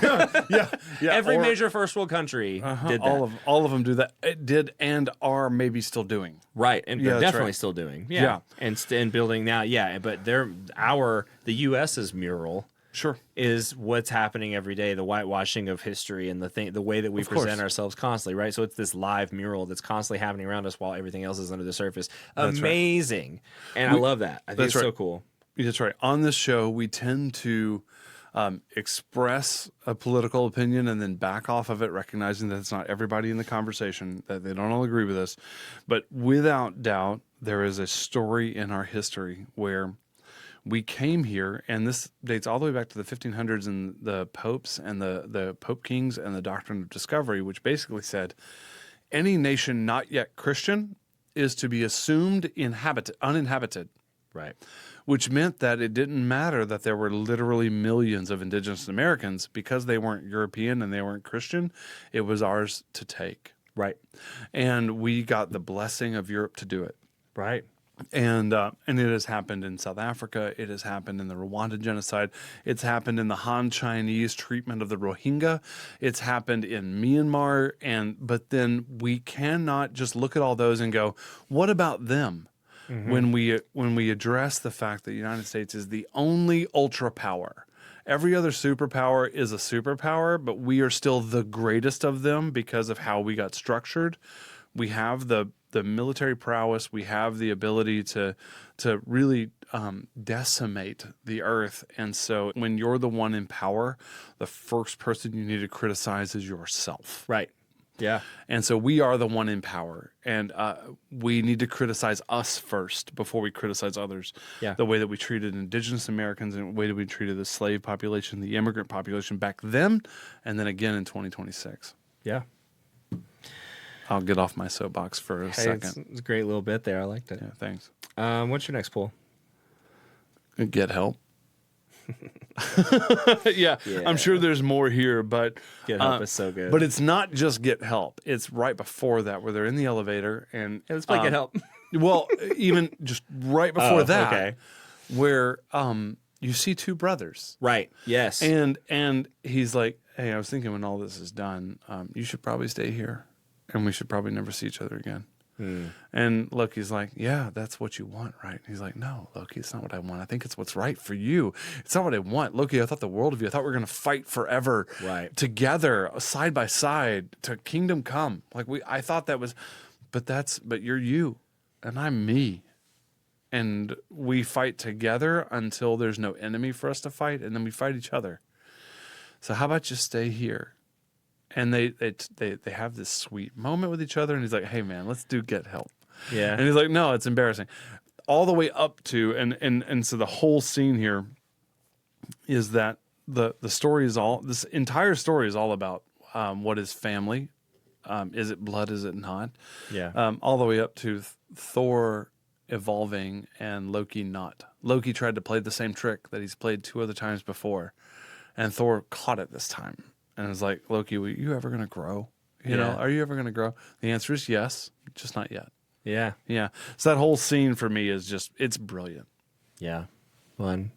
Every major first world country did that. All of them do that. It did and are maybe still doing. Right, and they're that's definitely right. still doing. Yeah. And building now. Yeah, but the U.S.'s mural. Sure. Is what's happening every day, the whitewashing of history and the way that we present ourselves constantly, right? So it's this live mural that's constantly happening around us while everything else is under the surface. That's amazing. Right. And I love that. I think it's so cool. That's right. On this show, we tend to express a political opinion and then back off of it, recognizing that it's not everybody in the conversation, that they don't all agree with us. But without doubt, there is a story in our history where we came here, and this dates all the way back to the 1500s and the popes and the Pope Kings and the doctrine of discovery, which basically said any nation not yet Christian is to be assumed uninhabited. Right. Which meant that it didn't matter that there were literally millions of indigenous Americans because they weren't European and they weren't Christian. It was ours to take. Right. And we got the blessing of Europe to do it. Right. And it has happened in South Africa. It has happened in the Rwanda genocide. It's happened in the Han Chinese treatment of the Rohingya. It's happened in Myanmar. But then we cannot just look at all those and go, what about them? Mm-hmm. When we address the fact that the United States is the only ultra power. Every other superpower is a superpower, but we are still the greatest of them because of how we got structured. We have the military prowess. We have the ability to really decimate the earth. And so when you're the one in power, the first person you need to criticize is yourself. Right. Yeah. And so we are the one in power, and we need to criticize us first before we criticize others. Yeah. The way that we treated indigenous Americans and the way that we treated the slave population, the immigrant population back then, and then again in 2026. Yeah. I'll get off my soapbox for a second. It's a great little bit there. I liked it. Yeah, thanks. What's your next poll? Get help. Yeah, I'm sure there's more here, but Get help is so good. But it's not just get help. It's right before that where they're in the elevator and let's play get help. Well, even just right before that, okay. Where you see 2 brothers, Right. Yes. and he's like, "Hey, I was thinking when all this is done, you should probably stay here, and we should probably never see each other again." And Loki's like, yeah, that's what you want, right? He's like, no, Loki, it's not what I want. I think it's what's right for you. It's not what I want. Loki, I thought the world of you. I thought we were going to fight forever together, side by side, to kingdom come. Like I thought that was, but you're you, and I'm me. and we fight together until there's no enemy for us to fight, and then we fight each other. So how about you stay here? And they have this sweet moment with each other, and he's like, "Hey man, let's get help." Yeah. And he's like, "No, it's embarrassing." All the way up to and so the whole scene here is that the story is this entire story is all about what is family. Is it blood? Is it not? Yeah. All the way up to Thor evolving and Loki not. Loki tried to play the same trick that he's played 2 other times before, and Thor caught it this time. And was like, Loki, are you ever going to grow? You know, are you ever going to grow? The answer is yes, just not yet. Yeah. Yeah. So that whole scene for me is it's brilliant. Yeah. One.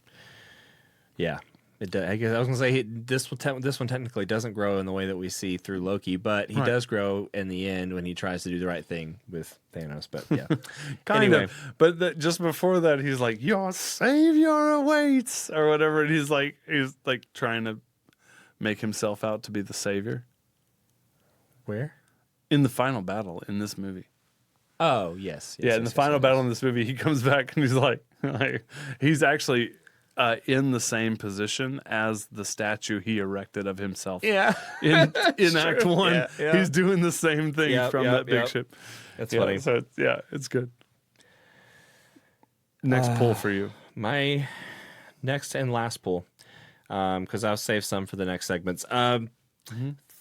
Yeah. It does. I guess I was gonna say this one technically doesn't grow in the way that we see through Loki, but he does grow in the end when he tries to do the right thing with Thanos. But yeah, kind of. But just before that, he's like, "Your savior awaits," or whatever, and he's like trying to make himself out to be the savior. Where? In the final battle in this movie. Oh yes. In the final battle in this movie, he comes back and he's like he's actually. In the same position as the statue he erected of himself. Yeah. In Act 1, yeah. he's doing the same thing from that big ship. That's funny. So it's good. Next pull for you. My next and last pull, because I'll save some for the next segments.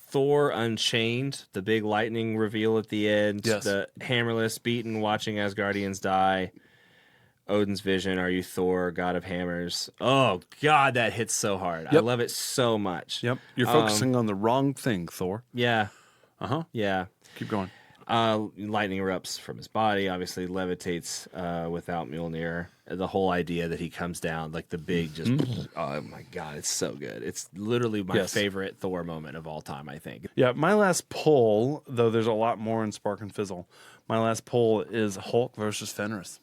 Thor Unchained, the big lightning reveal at the end, the hammerless beaten, watching Asgardians die. Odin's vision, are you Thor, god of hammers? Oh, God, that hits so hard. Yep. I love it so much. Yep. You're focusing on the wrong thing, Thor. Yeah. Uh-huh. Yeah. Keep going. Lightning erupts from his body, obviously levitates without Mjolnir. The whole idea that he comes down, like the big just, oh my God, it's so good. It's literally my favorite Thor moment of all time, I think. Yeah, my last pull, though there's a lot more in Spark and Fizzle, my last pull is Hulk versus Fenris.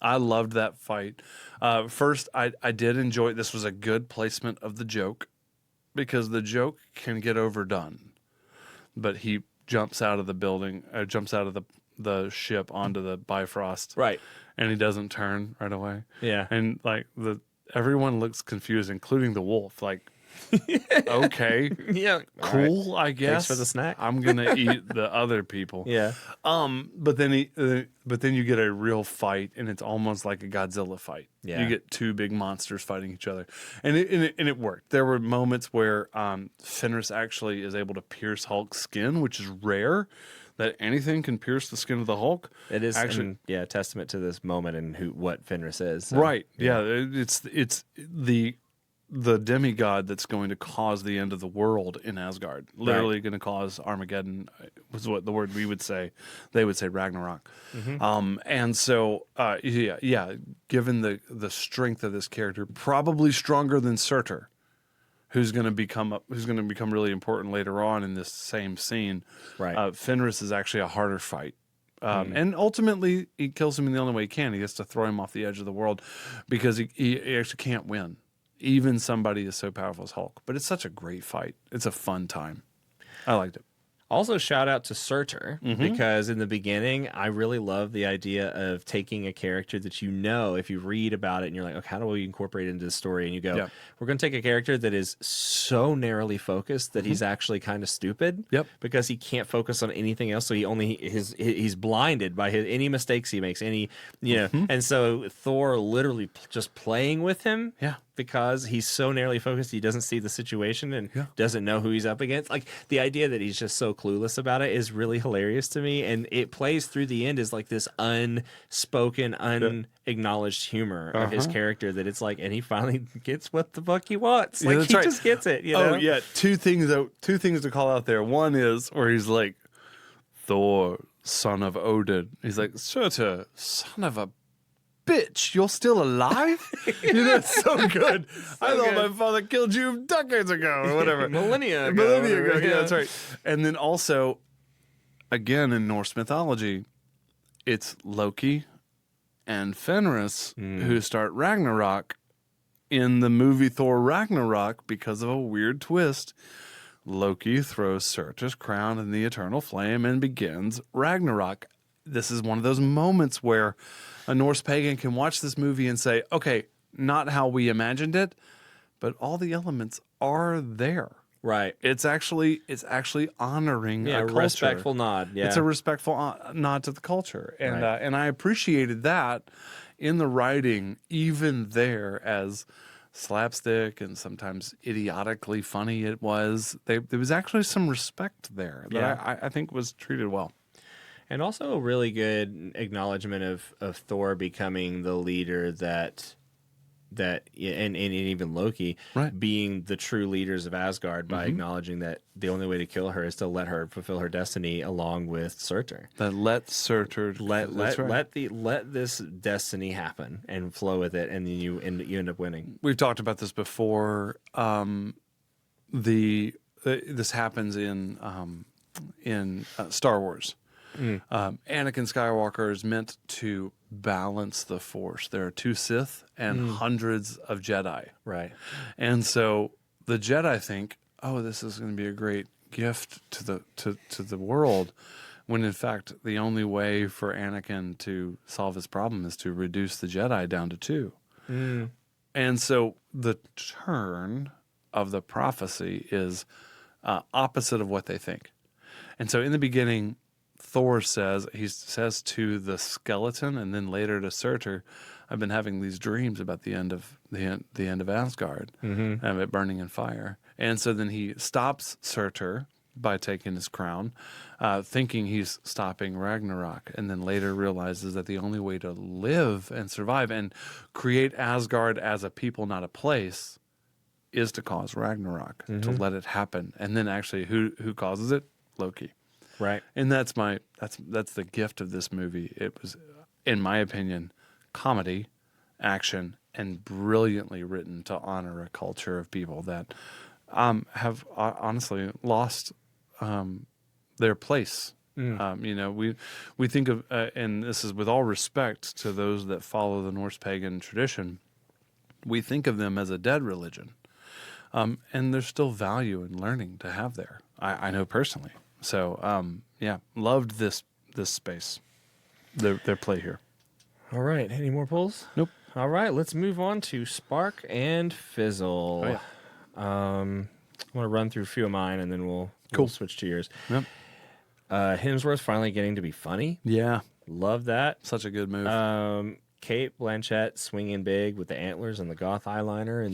I loved that fight. First, I did enjoy it. This was a good placement of the joke because the joke can get overdone. But he jumps out of the building, jumps out of the ship onto the Bifrost. Right. And he doesn't turn right away. Yeah. And like everyone looks confused, including the wolf. Like, okay, yeah, cool. Right. I guess. Thanks for the snack. I'm gonna eat the other people. Yeah. But then you get a real fight, and it's almost like a Godzilla fight. Yeah. You get 2 big monsters fighting each other, and it worked. There were moments where Fenris actually is able to pierce Hulk's skin, which is rare. That anything can pierce the skin of the Hulk. It is actually, a testament to this moment and what Fenris is. So, right. Yeah. It's the demigod that's going to cause the end of the world in Asgard. Literally going to cause Armageddon was what the word we would say. They would say Ragnarok. And so, given the strength of this character, probably stronger than Surtur, who's going to become really important later on in this same scene. Right. Fenris is actually a harder fight. And ultimately, he kills him in the only way he can. He has to throw him off the edge of the world because he actually can't win. Even somebody as so powerful as Hulk. But it's such a great fight. It's a fun time. I liked it. Also, shout out to Surtur, because in the beginning, I really love the idea of taking a character that if you read about it and you're like, okay, how do we incorporate it into the story? And you go, we're going to take a character that is so narrowly focused that he's actually kind of stupid because he can't focus on anything else. So he's blinded by any mistakes he makes, and so Thor literally just playing with him. Yeah. Because he's so narrowly focused, he doesn't see the situation and doesn't know who he's up against. Like the idea that he's just so clueless about it is really hilarious to me, and it plays through the end as like this unspoken, unacknowledged humor of his character. That it's like, and he finally gets what the fuck he wants. Like he just gets it. You know? Oh yeah, two things to call out there. One is where he's like, Thor, son of Odin. He's like, Surtur, son of a bitch, you're still alive? It's so good. I thought my father killed you decades ago or whatever. Millennia ago. Yeah, that's right. And then also, again, in Norse mythology, it's Loki and Fenris who start Ragnarok. In the movie Thor Ragnarok, because of a weird twist, Loki throws Surtur's crown in the eternal flame and begins Ragnarok. this is one of those moments where a Norse pagan can watch this movie and say, okay, not how we imagined it, but all the elements are there. Right. It's actually honoring a culture. Respectful nod. Yeah. It's a respectful nod to the culture. And Right. And I appreciated that in the writing, even there, as slapstick and sometimes idiotically funny it was. There was actually some respect there that I think was treated well. And also a really good acknowledgement of Thor becoming the leader that and even Loki Right. being the true leaders of Asgard by acknowledging that the only way to kill her is to let her fulfill her destiny along with Surtur. That let Surtur Let this destiny happen and flow with it, and then you end up winning. We've talked about this before. This happens in Star Wars. Anakin Skywalker is meant to balance the Force. There are 2 Sith and hundreds of Jedi. Right. And so the Jedi think, oh, this is going to be a great gift to the world, when in fact the only way for Anakin to solve his problem is to reduce the Jedi down to 2. And so the turn of the prophecy is opposite of what they think. And so in the beginning, Thor says to the skeleton, and then later to Surtur, I've been having these dreams about the end of Asgard, and it burning in fire. And so then he stops Surtur by taking his crown, thinking he's stopping Ragnarok, and then later realizes that the only way to live and survive and create Asgard as a people, not a place, is to cause Ragnarok, to let it happen. And then actually who causes it? Loki. Right. And that's the gift of this movie. It was, in my opinion, comedy, action, and brilliantly written to honor a culture of people that have honestly lost their place. We think of, and this is with all respect to those that follow the Norse pagan tradition, we think of them as a dead religion. And there's still value in learning to have there. I know personally. So, loved this space, their play here. All right. Any more pulls? Nope. All right. Let's move on to Spark and Fizzle. Oh, yeah. I want to run through a few of mine, and then we'll switch to yours. Yep. Hemsworth finally getting to be funny. Yeah. Love that. Such a good move. Cate Blanchett swinging big with the antlers and the goth eyeliner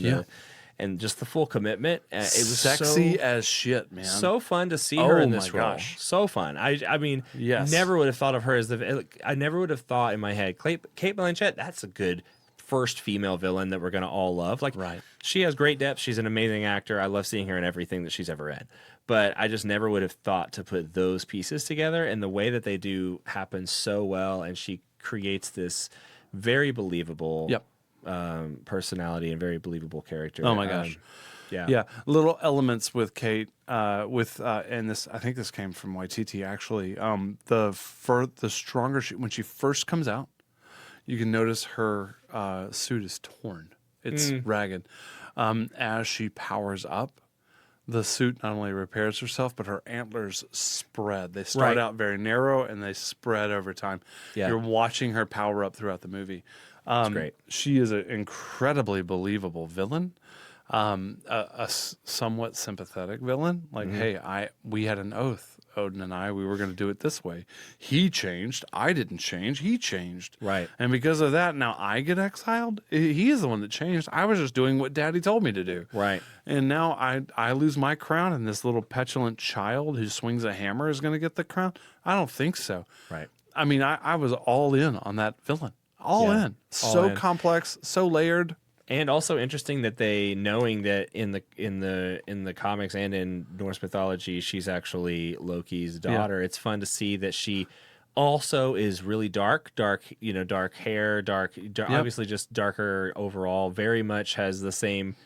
and just the full commitment. It was sexy as shit, man. So fun to see her in this role. Gosh. So fun. I mean, yes. Never would have thought of her as I never would have thought in my head, Cate Blanchett, that's a good first female villain that we're going to all love. Right. She has great depth. She's an amazing actor. I love seeing her in everything that she's ever in. But I just never would have thought to put those pieces together. And the way that they do happens so well. And she creates this very believable personality and very believable character. Oh my gosh. Yeah. Little elements with Cate, and this, I think this came from Waititi actually. The stronger when she first comes out, you can notice her suit is torn. It's ragged. As she powers up, the suit not only repairs herself, but her antlers spread. They start out very narrow and they spread over time. Yeah. You're watching her power up throughout the movie. It's great. She is an incredibly believable villain, a somewhat sympathetic villain. Like, hey, we had an oath, Odin and I, we were going to do it this way. He changed. I didn't change. He changed. Right. And because of that, now I get exiled. He is the one that changed. I was just doing what Daddy told me to do. Right. And now I lose my crown, and this little petulant child who swings a hammer is going to get the crown? I don't think so. Right. I mean, I was all in on that villain. All in. So complex, so layered. And also interesting that they, knowing that in the comics and in Norse mythology, she's actually Loki's daughter. Yeah. It's fun to see that she also is really dark hair, obviously just darker overall. Very much has the same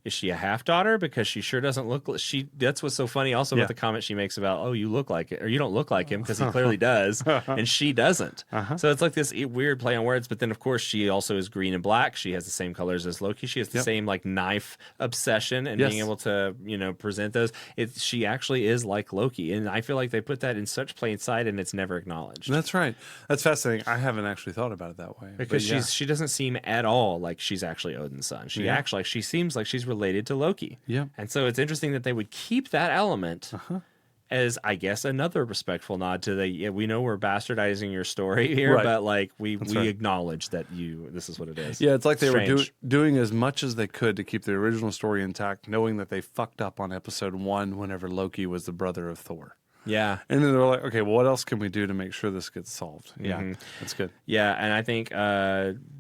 is she a half daughter? Because she sure doesn't look like she. That's what's so funny. Also, with the comment she makes about, oh, you look like it, or you don't look like him, because he clearly does, and she doesn't. So it's like this weird play on words. But then, of course, she also is green and black. She has the same colors as Loki. She has the same like knife obsession and being able to present those. She actually is like Loki, and I feel like they put that in such plain sight, and it's never acknowledged. That's right. That's fascinating. I haven't actually thought about it that way. Because she doesn't seem at all like she's actually Odin's son. She seems like she's related to Loki. Yeah. And so it's interesting that they would keep that element as, I guess, another respectful nod to we know we're bastardizing your story here, but like we acknowledge that this is what it is. Yeah, it's like they were doing as much as they could to keep the original story intact, knowing that they fucked up on episode 1 whenever Loki was the brother of Thor. Yeah. And then they're like, okay, well, what else can we do to make sure this gets solved? Yeah, that's good. Yeah, and I think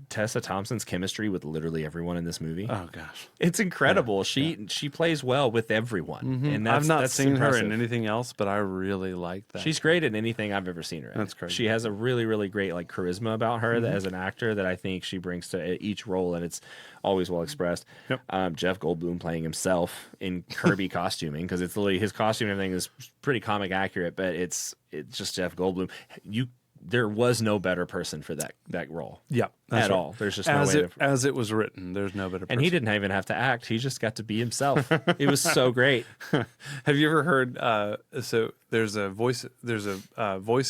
Tessa Thompson's chemistry with literally everyone in this movie. Oh, gosh. It's incredible. She plays well with everyone. And I've not that's seen impressive. her in anything else, but I really like that. She's great in anything I've ever seen her in. That's crazy. She has a really, really great like charisma about her that, as an actor, that I think she brings to each role, and it's always well expressed. Yep. Jeff Goldblum playing himself in Kirby costuming, because it's literally his costume and everything is pretty comic accurate, but it's just Jeff Goldblum. There was no better person for that role. Yeah, at all. There's just no way as it was written. There's no better person. And he didn't even have to act. He just got to be himself. It was so great. Have you ever heard? So there's a voice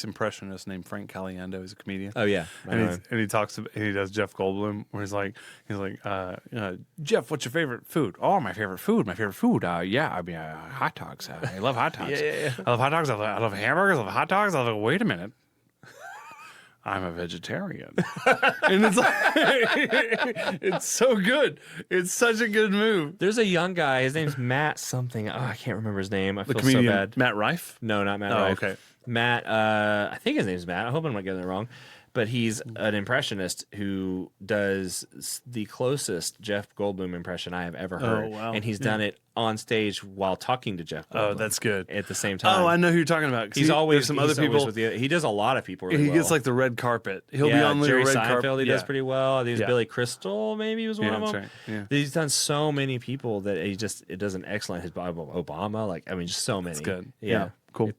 impressionist named Frank Caliendo. He's a comedian. Oh yeah, and he talks about, and he does Jeff Goldblum, where he's like, Jeff, what's your favorite food? Oh, my favorite food. Hot dogs. I love hot dogs. Yeah. I love hot dogs. I love hamburgers. I love hot dogs. I love. Wait a minute. I'm a vegetarian. And it's like, it's so good. It's such a good move. There's a young guy. His name's Matt something. Oh, I can't remember his name. I feel comedian, so bad. Matt Rife? No, not Matt Rife. Okay. Matt, I think his name's Matt. I hope I'm not getting it wrong. But he's an impressionist who does the closest Jeff Goldblum impression I have ever heard. Oh, wow. And he's done it on stage while talking to Jeff Goldblum. Oh, that's good. At the same time. Oh, I know who you're talking about. He's always some other people. He does a lot of people really he well. gets like the red carpet. He'll be on the Jerry red Seinfeld, carpet. he does pretty well. There's Billy Crystal, maybe was one of them. That's right. Yeah. He's done so many people that it does an excellent. His Obama, just so many. That's good. Yeah. Cool.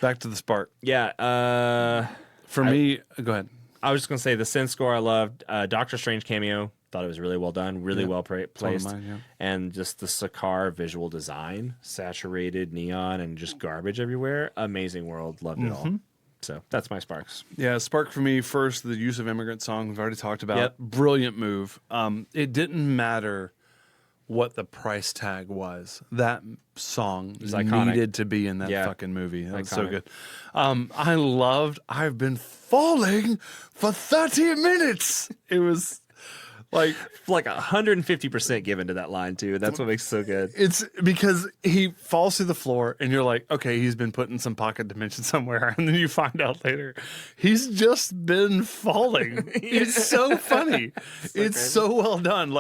Back to the spark. Yeah. For me, go ahead. I was just going to say the synth score I loved. Doctor Strange cameo. Thought it was really well done. Really well placed. Mine, And just the Sakaar visual design. Saturated neon and just garbage everywhere. Amazing world. Loved it all. So that's my sparks. Yeah, spark for me first, the use of Immigrant Song we've already talked about. Yep. Brilliant move. It didn't matter what the price tag was. That song needed to be in that fucking movie. That was so good. I've been falling for 30 minutes. It was like 150% given to that line too. That's what makes it so good. It's because he falls through the floor and you're like, okay, he's been put in some pocket dimension somewhere. And then you find out later, he's just been falling. It's so funny. It's so well done.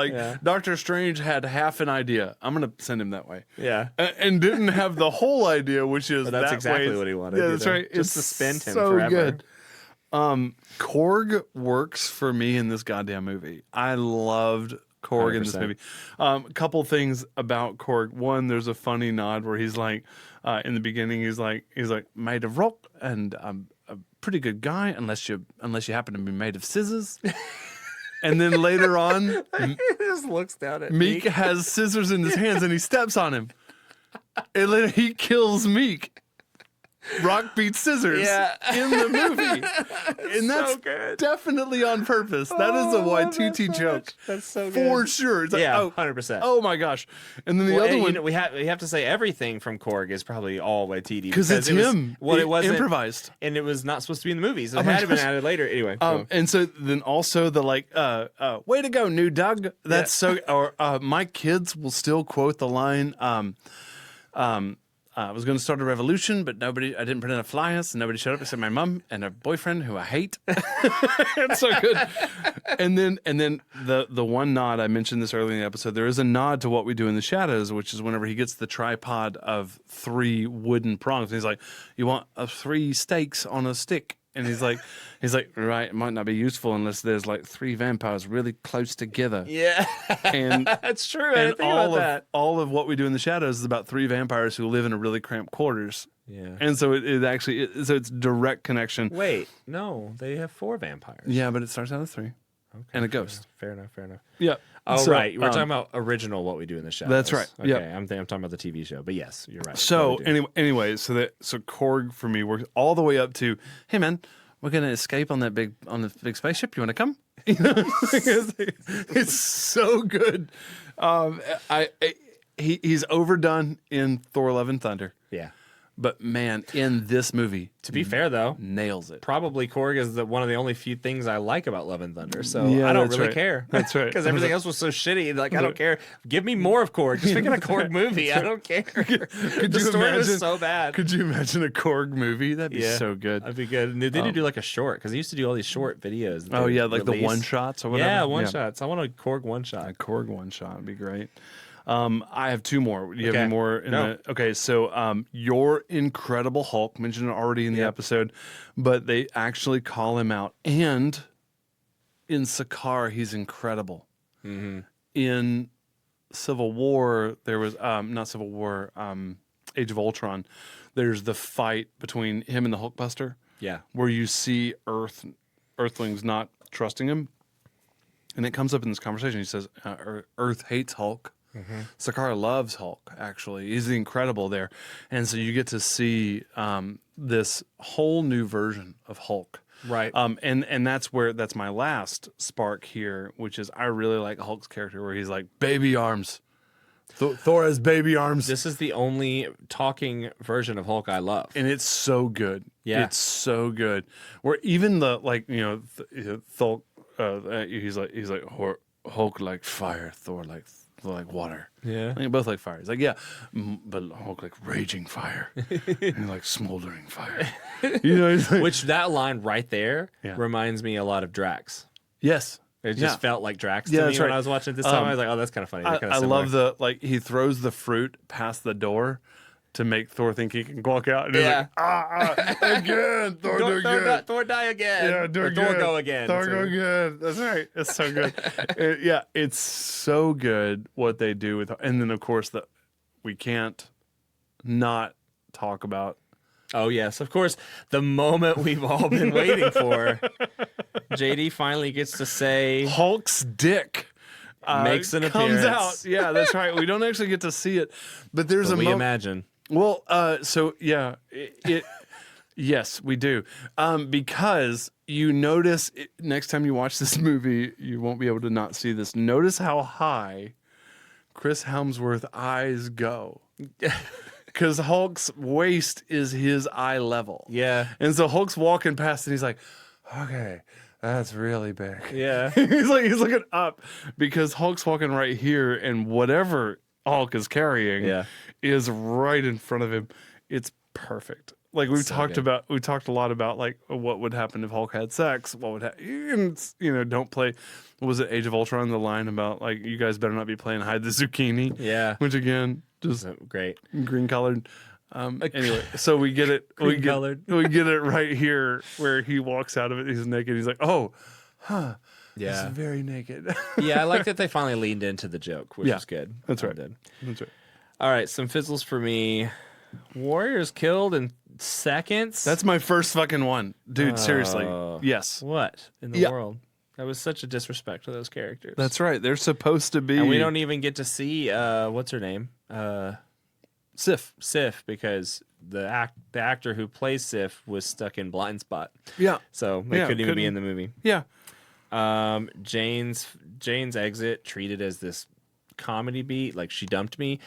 Doctor Strange had half an idea. I'm going to send him that way. Yeah. And didn't have the whole idea, which is that's exactly what he wanted. Yeah, that's right. Just to spend him so forever. Good. Korg works for me in this goddamn movie. I loved Korg 100%. In this movie. A couple things about Korg. One, there's a funny nod where he's like, in the beginning, he's like made of rock, and I'm a pretty good guy unless you happen to be made of scissors. And then later on, he just looks down at Meek has scissors in his hands and he steps on him, and later he kills Meek. Rock beats scissors in the movie. And that's so good. Definitely on purpose. That is a Waititi joke. That's so good. For sure. It's like, 100%. Oh my gosh. And then the other one. We have to say everything from Korg is probably all Waititi. Because it's him. It wasn't improvised. And it was not supposed to be in the movies. It had to been added later. Anyway. And so then also the way to go, new Doug. That's so. Or my kids will still quote the line, I was going to start a revolution, but I didn't print enough flyers, and nobody showed up except my mom and her boyfriend, who I hate. It's so good. And then the one nod, I mentioned this earlier in the episode, there is a nod to What We Do in the Shadows, which is whenever he gets the tripod of 3 wooden prongs. And he's like, you want 3 steaks on a stick? And he's like, right, it might not be useful unless there's like 3 vampires really close together. Yeah, And that's true. I and didn't think about that. all of what we do in the shadows is about 3 vampires who live in a really cramped quarters. Yeah. And so so it's direct connection. Wait, no, they have 4 vampires. Yeah, but it starts out with 3. Okay, And a ghost. Fair enough. Yeah. Oh, So, right. We're talking about original What We Do in the Shadows. That's right. Okay, Yeah. I'm talking about the TV show, but yes, you're right. So What We Do. anyway, so Korg for me works all the way up to, hey man, we're gonna escape on the big spaceship. You want to come? It's so good. He's overdone in Thor: Love and Thunder, Yeah. but man, in this movie, To be fair, though, nails it. probably Korg is one of the only few things I like about Love and Thunder, so Yeah, I don't that's really right. care. That's right. Because everything else was so shitty. Like, I don't care. Give me more of Korg. Just make it a Korg movie. I don't care. The story was so bad. Could you imagine a Korg movie? That'd be so good. That'd be good. And they did do like a short, because he used to do all these short videos. that Oh they yeah, like release. the one shots or whatever. Yeah, one shots. I want a Korg one A shot. Korg one shot would be great. I have 2 more. Do you have Okay. any more? Okay, so your Incredible Hulk, mentioned it already in the episode, but they actually call him out. And in Sakaar, he's incredible. Mm-hmm. In Civil War, there was, not Civil War, Age of Ultron, there's the fight between him and the Hulkbuster, Yeah. where you see Earthlings not trusting him. And it comes up in this conversation. He says, Earth hates Hulk. Sakaar loves Hulk, actually. He's the Incredible there. And so you get to see this whole new version of Hulk. Right. And that's my last spark here, which is I really like Hulk's character where he's like, baby arms. Thor has baby arms. This is the only talking version of Hulk I love. And it's so good. Yeah. It's so good. Where even the, like, Thor, he's like Hulk like fire, Thor like water. Yeah. They both like fire. He's like, yeah, but Hulk like raging fire, and like smoldering fire. He's like, Which that line right there Yeah. reminds me a lot of Drax. yes, It just felt like Drax to Yeah, me that's when right. I was watching it this time. I was like, oh, that's kind of funny. They're kinda I similar. love the he throws the fruit past the door to make Thor think he can walk out. And Yeah. he's like, again, Thor do again. Thor die again. Yeah, do Or again. Thor go again. Thor So- go again. That's right. It's so good. It's so good what they do with, and then of course we can't not talk about. Oh, yes. Of course, the moment we've all been waiting for. JD finally gets to say, Hulk's dick Makes an comes appearance. out. Yeah, that's right. We don't actually get to see it, but there's but a we moment. imagine. Well, so yeah, yes, we do, because you notice next time you watch this movie, you won't be able to not see this. Notice how high Chris Helmsworth's eyes go, because Hulk's waist is his eye level. Yeah. And so Hulk's walking past, and he's like, "Okay, that's really big." Yeah. he's looking up because Hulk's walking right here, and whatever Hulk is carrying is right in front of him. It's perfect. Like we talked a lot about like what would happen if Hulk had sex. What would happen? Don't play. What was it, Age of Ultron? The line about like you guys better not be playing hide the zucchini. Yeah. Which again, just So great. green colored. Anyway, so we get it. We get it right here where he walks out of it. He's naked. He's like, oh, huh. Yeah. He's very naked. Yeah, I like that they finally leaned into the joke, which is good. That's right. Did. That's right. All right, some fizzles for me. Warriors killed in seconds. That's my first fucking one, dude. Seriously, yes. What in the world? That was such a disrespect to those characters. That's right. They're supposed to be. And we don't even get to see what's her name, Sif, because the actor who plays Sif was stuck in blind spot. Yeah. So they couldn't even be in the movie. Yeah. Jane's exit treated as this comedy beat, like she dumped me.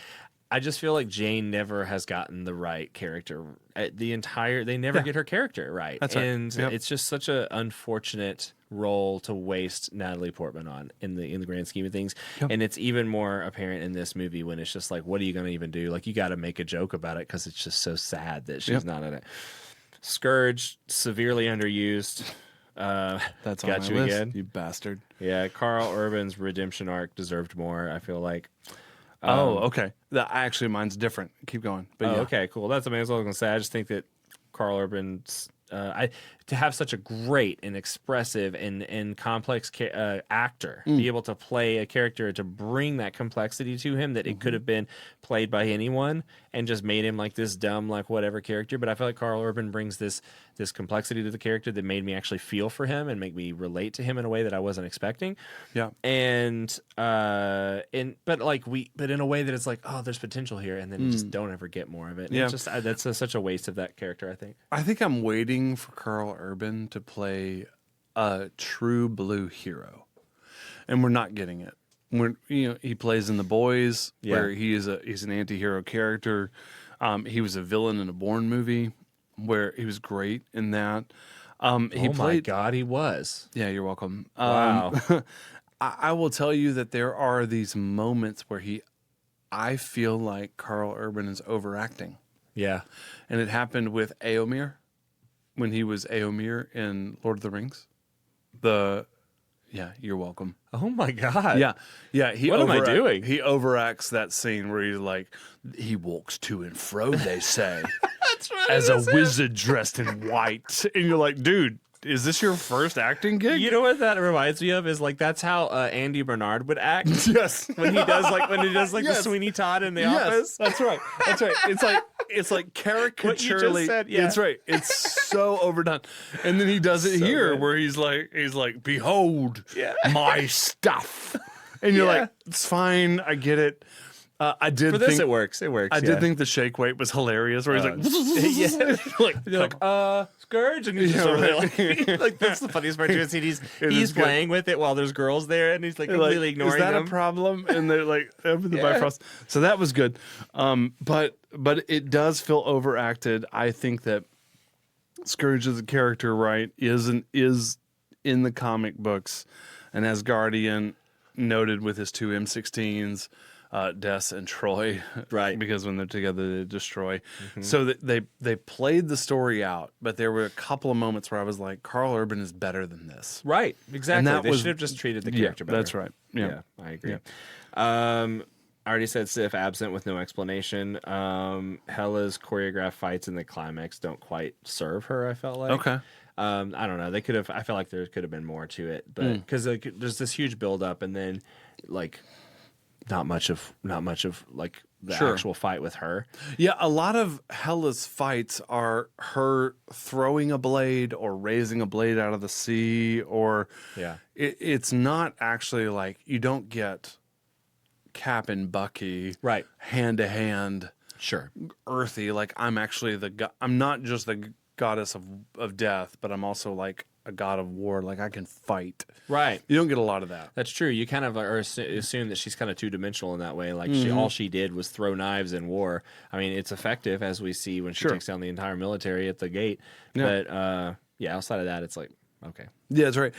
I just feel like Jane never has gotten the right character. They never get her character right. That's right. And it's just such an unfortunate role to waste Natalie Portman on in the grand scheme of things. Yep. And it's even more apparent in this movie when it's just like, what are you going to even do? Like, you got to make a joke about it because it's just so sad that she's not in it. Scourge, severely underused. That's got on my you list, again. you bastard. Yeah, Carl Urban's redemption arc deserved more, I feel like. Okay. Actually, mine's different. Keep going. But okay, cool. That's amazing. I was going to say. I just think that Carl Urban's to have such a great and expressive and complex actor be able to play a character, to bring that complexity to him that it could have been played by anyone and just made him like this dumb, like whatever character. But I feel like Karl Urban brings this complexity to the character that made me actually feel for him and make me relate to him in a way that I wasn't expecting. Yeah. But in a way that it's like, oh, there's potential here, and then you just don't ever get more of it. And Yeah. it's just that's such a waste of that character, I think. I think I'm waiting for Karl Urban to play a true blue hero, and we're not getting it. He plays in The Boys, where he's an anti-hero character. He was a villain in a Bourne movie, where he was great in that. My God, he was. Yeah, you're welcome. Wow. I will tell you that there are these moments where I feel like Karl Urban is overacting. Yeah. And it happened with Éomer, when he was Éomer in Lord of the Rings. Yeah, you're welcome. Oh my God. Yeah. What am I doing? He overacts that scene where he's like, he walks to and fro, they say, That's right. as a wizard dressed in white. And you're like, dude, is this your first acting gig? You know what that reminds me of is like that's how Andy Bernard would act. Yes. when he does the Yes. Sweeney Todd in The Yes, Office. that's right. It's like caricaturally. What you just said, yeah. That's right. It's so overdone. And then he does it So here good. where he's like, behold my stuff. And you're Yeah. like, it's fine. I get it. I did For think this, it works. It works. I did think the shake weight was hilarious where he's like, yeah. like, You're like, Scourge, and he's just Yeah, over there right. like that's the funniest part. He's is he's good. playing with it while there's girls there, and he's like They're completely like, ignoring is that them. a problem? And they're like, over the Yeah. Bifrost. So that was good. But it does feel overacted. I think that Scourge as a character, right, is in the comic books an Asgardian, noted with his two M16s. Des and Troy, Right. Because when they're together, they destroy. So that they played the story out, but there were a couple of moments where I was like, Karl Urban is better than this. Right, exactly. that They was- should have just treated the Yeah, character better. that's right. Yeah. I agree. Yeah. I already said Sif absent with no explanation. Hela's choreographed fights in the climax don't quite serve her, I felt like. Okay. I don't know. They could have. I feel like there could have been more to it, but because there's this huge build up, and then like not much of like the Sure. actual fight with her. Yeah, a lot of Hela's fights are her throwing a blade or raising a blade out of the sea, or Yeah. it's not actually like you don't get Cap and Bucky Right. hand to hand Sure. earthy. Like I'm actually I'm not just the goddess of death, but I'm also like a god of war. Like I can fight. Right. You don't get a lot of that. That's true. You kind of assume that she's kind of two-dimensional in that way. Like Mm-hmm. all she did was throw knives in war. I mean, it's effective, as we see when she Sure. takes down the entire military at the gate. Yeah. But outside of that, it's like, okay. Yeah, that's right.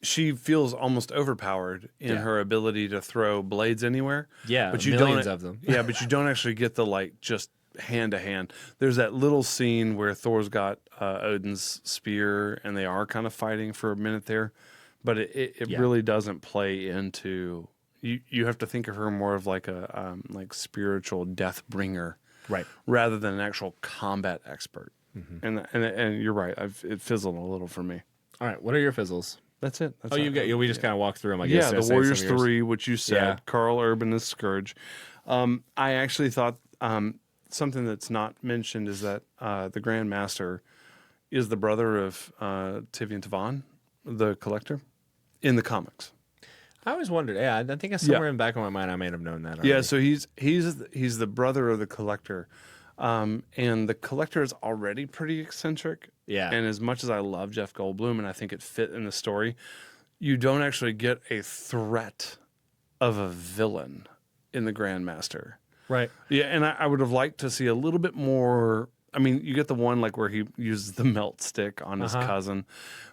She feels almost overpowered in Yeah. her ability to throw blades anywhere. Yeah, but you millions don't, of them. Yeah, but you don't actually get the like just hand to hand. There's that little scene where Thor's got Odin's spear, and they are kind of fighting for a minute there, but it Yeah. really doesn't play into. You have to think of her more of like a like spiritual death bringer, Right. rather than an actual combat expert. And you're right. It fizzled a little for me. All right. What are your fizzles? That's it. That's Oh, we just kind of walked through them, I guess. yeah, Say the Warriors some of yours. 3, which you said, Yeah. Karl Urban is Scourge. I actually thought something that's not mentioned is that the Grand Master is the brother of Tivian Tavan, the Collector, in the comics. I always wondered. Yeah, I think somewhere in the back of my mind, I may have known that already. Yeah, so he's the brother of the Collector, and the Collector is already pretty eccentric. Yeah. And as much as I love Jeff Goldblum and I think it fit in the story, you don't actually get a threat of a villain in the Grandmaster. Right. Yeah, and I would have liked to see a little bit more. I mean, you get the one like where he uses the melt stick on his cousin,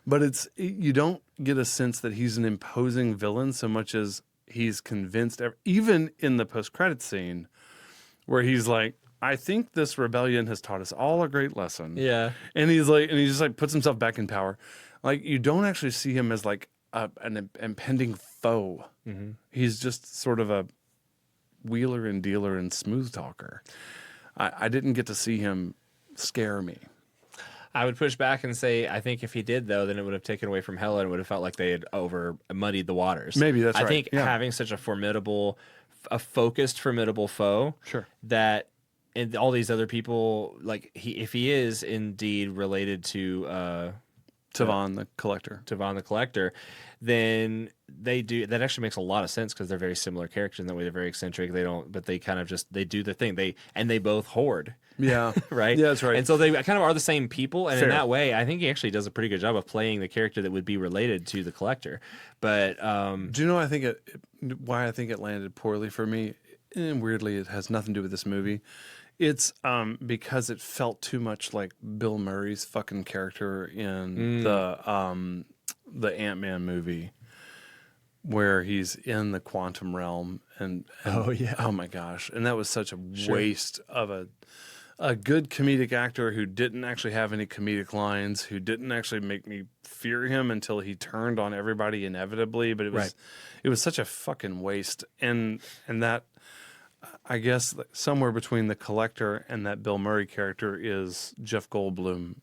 but you don't get a sense that he's an imposing villain so much as he's convinced. Even in the post-credit scene, where he's like, "I think this rebellion has taught us all a great lesson." Yeah. and he just like puts himself back in power. Like you don't actually see him as like an impending foe. Mm-hmm. He's just sort of a wheeler and dealer and smooth talker. I didn't get to see him scare me. I would push back and say I think if he did though, then it would have taken away from Hela and it would have felt like they had over muddied the waters. Maybe that's right. I think Yeah. having such a focused formidable foe Sure. that and all these other people like if he is indeed related to Tavon the Collector, then that actually makes a lot of sense because they're very similar characters in that way. They're very eccentric. But they kind of they do their thing. They both hoard. Yeah. Right. Yeah, that's right. And so they kind of are the same people. And Fair. in that way, I think he actually does a pretty good job of playing the character that would be related to the Collector. But do you know? I think why I think it landed poorly for me. And weirdly, it has nothing to do with this movie. It's because it felt too much like Bill Murray's fucking character in the Ant-Man movie, where he's in the quantum realm and oh my gosh, and that was such a waste of a good comedic actor who didn't actually have any comedic lines, who didn't actually make me fear him until he turned on everybody inevitably. But it was such a fucking waste, and that. I guess somewhere between the Collector and that Bill Murray character is Jeff Goldblum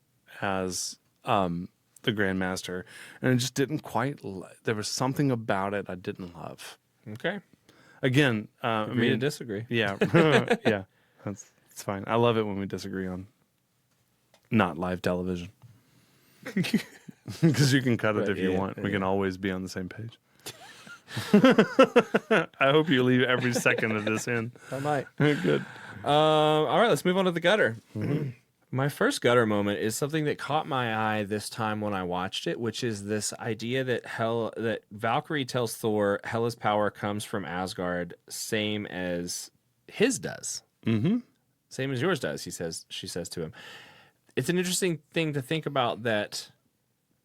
as the Grandmaster, and it just didn't quite. There was something about it I didn't love. okay, Again, agree to disagree. Yeah, yeah, that's fine. I love it when we disagree on not live television because you can cut it if you want. We can always be on the same page. I hope you leave every second of this in. I might. Good. All right, let's move on to the gutter. Mm-hmm. My first gutter moment is something that caught my eye this time when I watched it, which is this idea that Valkyrie tells Thor Hela's power comes from Asgard, same as his does. Mm-hmm. Same as yours does, she says to him. It's an interesting thing to think about that.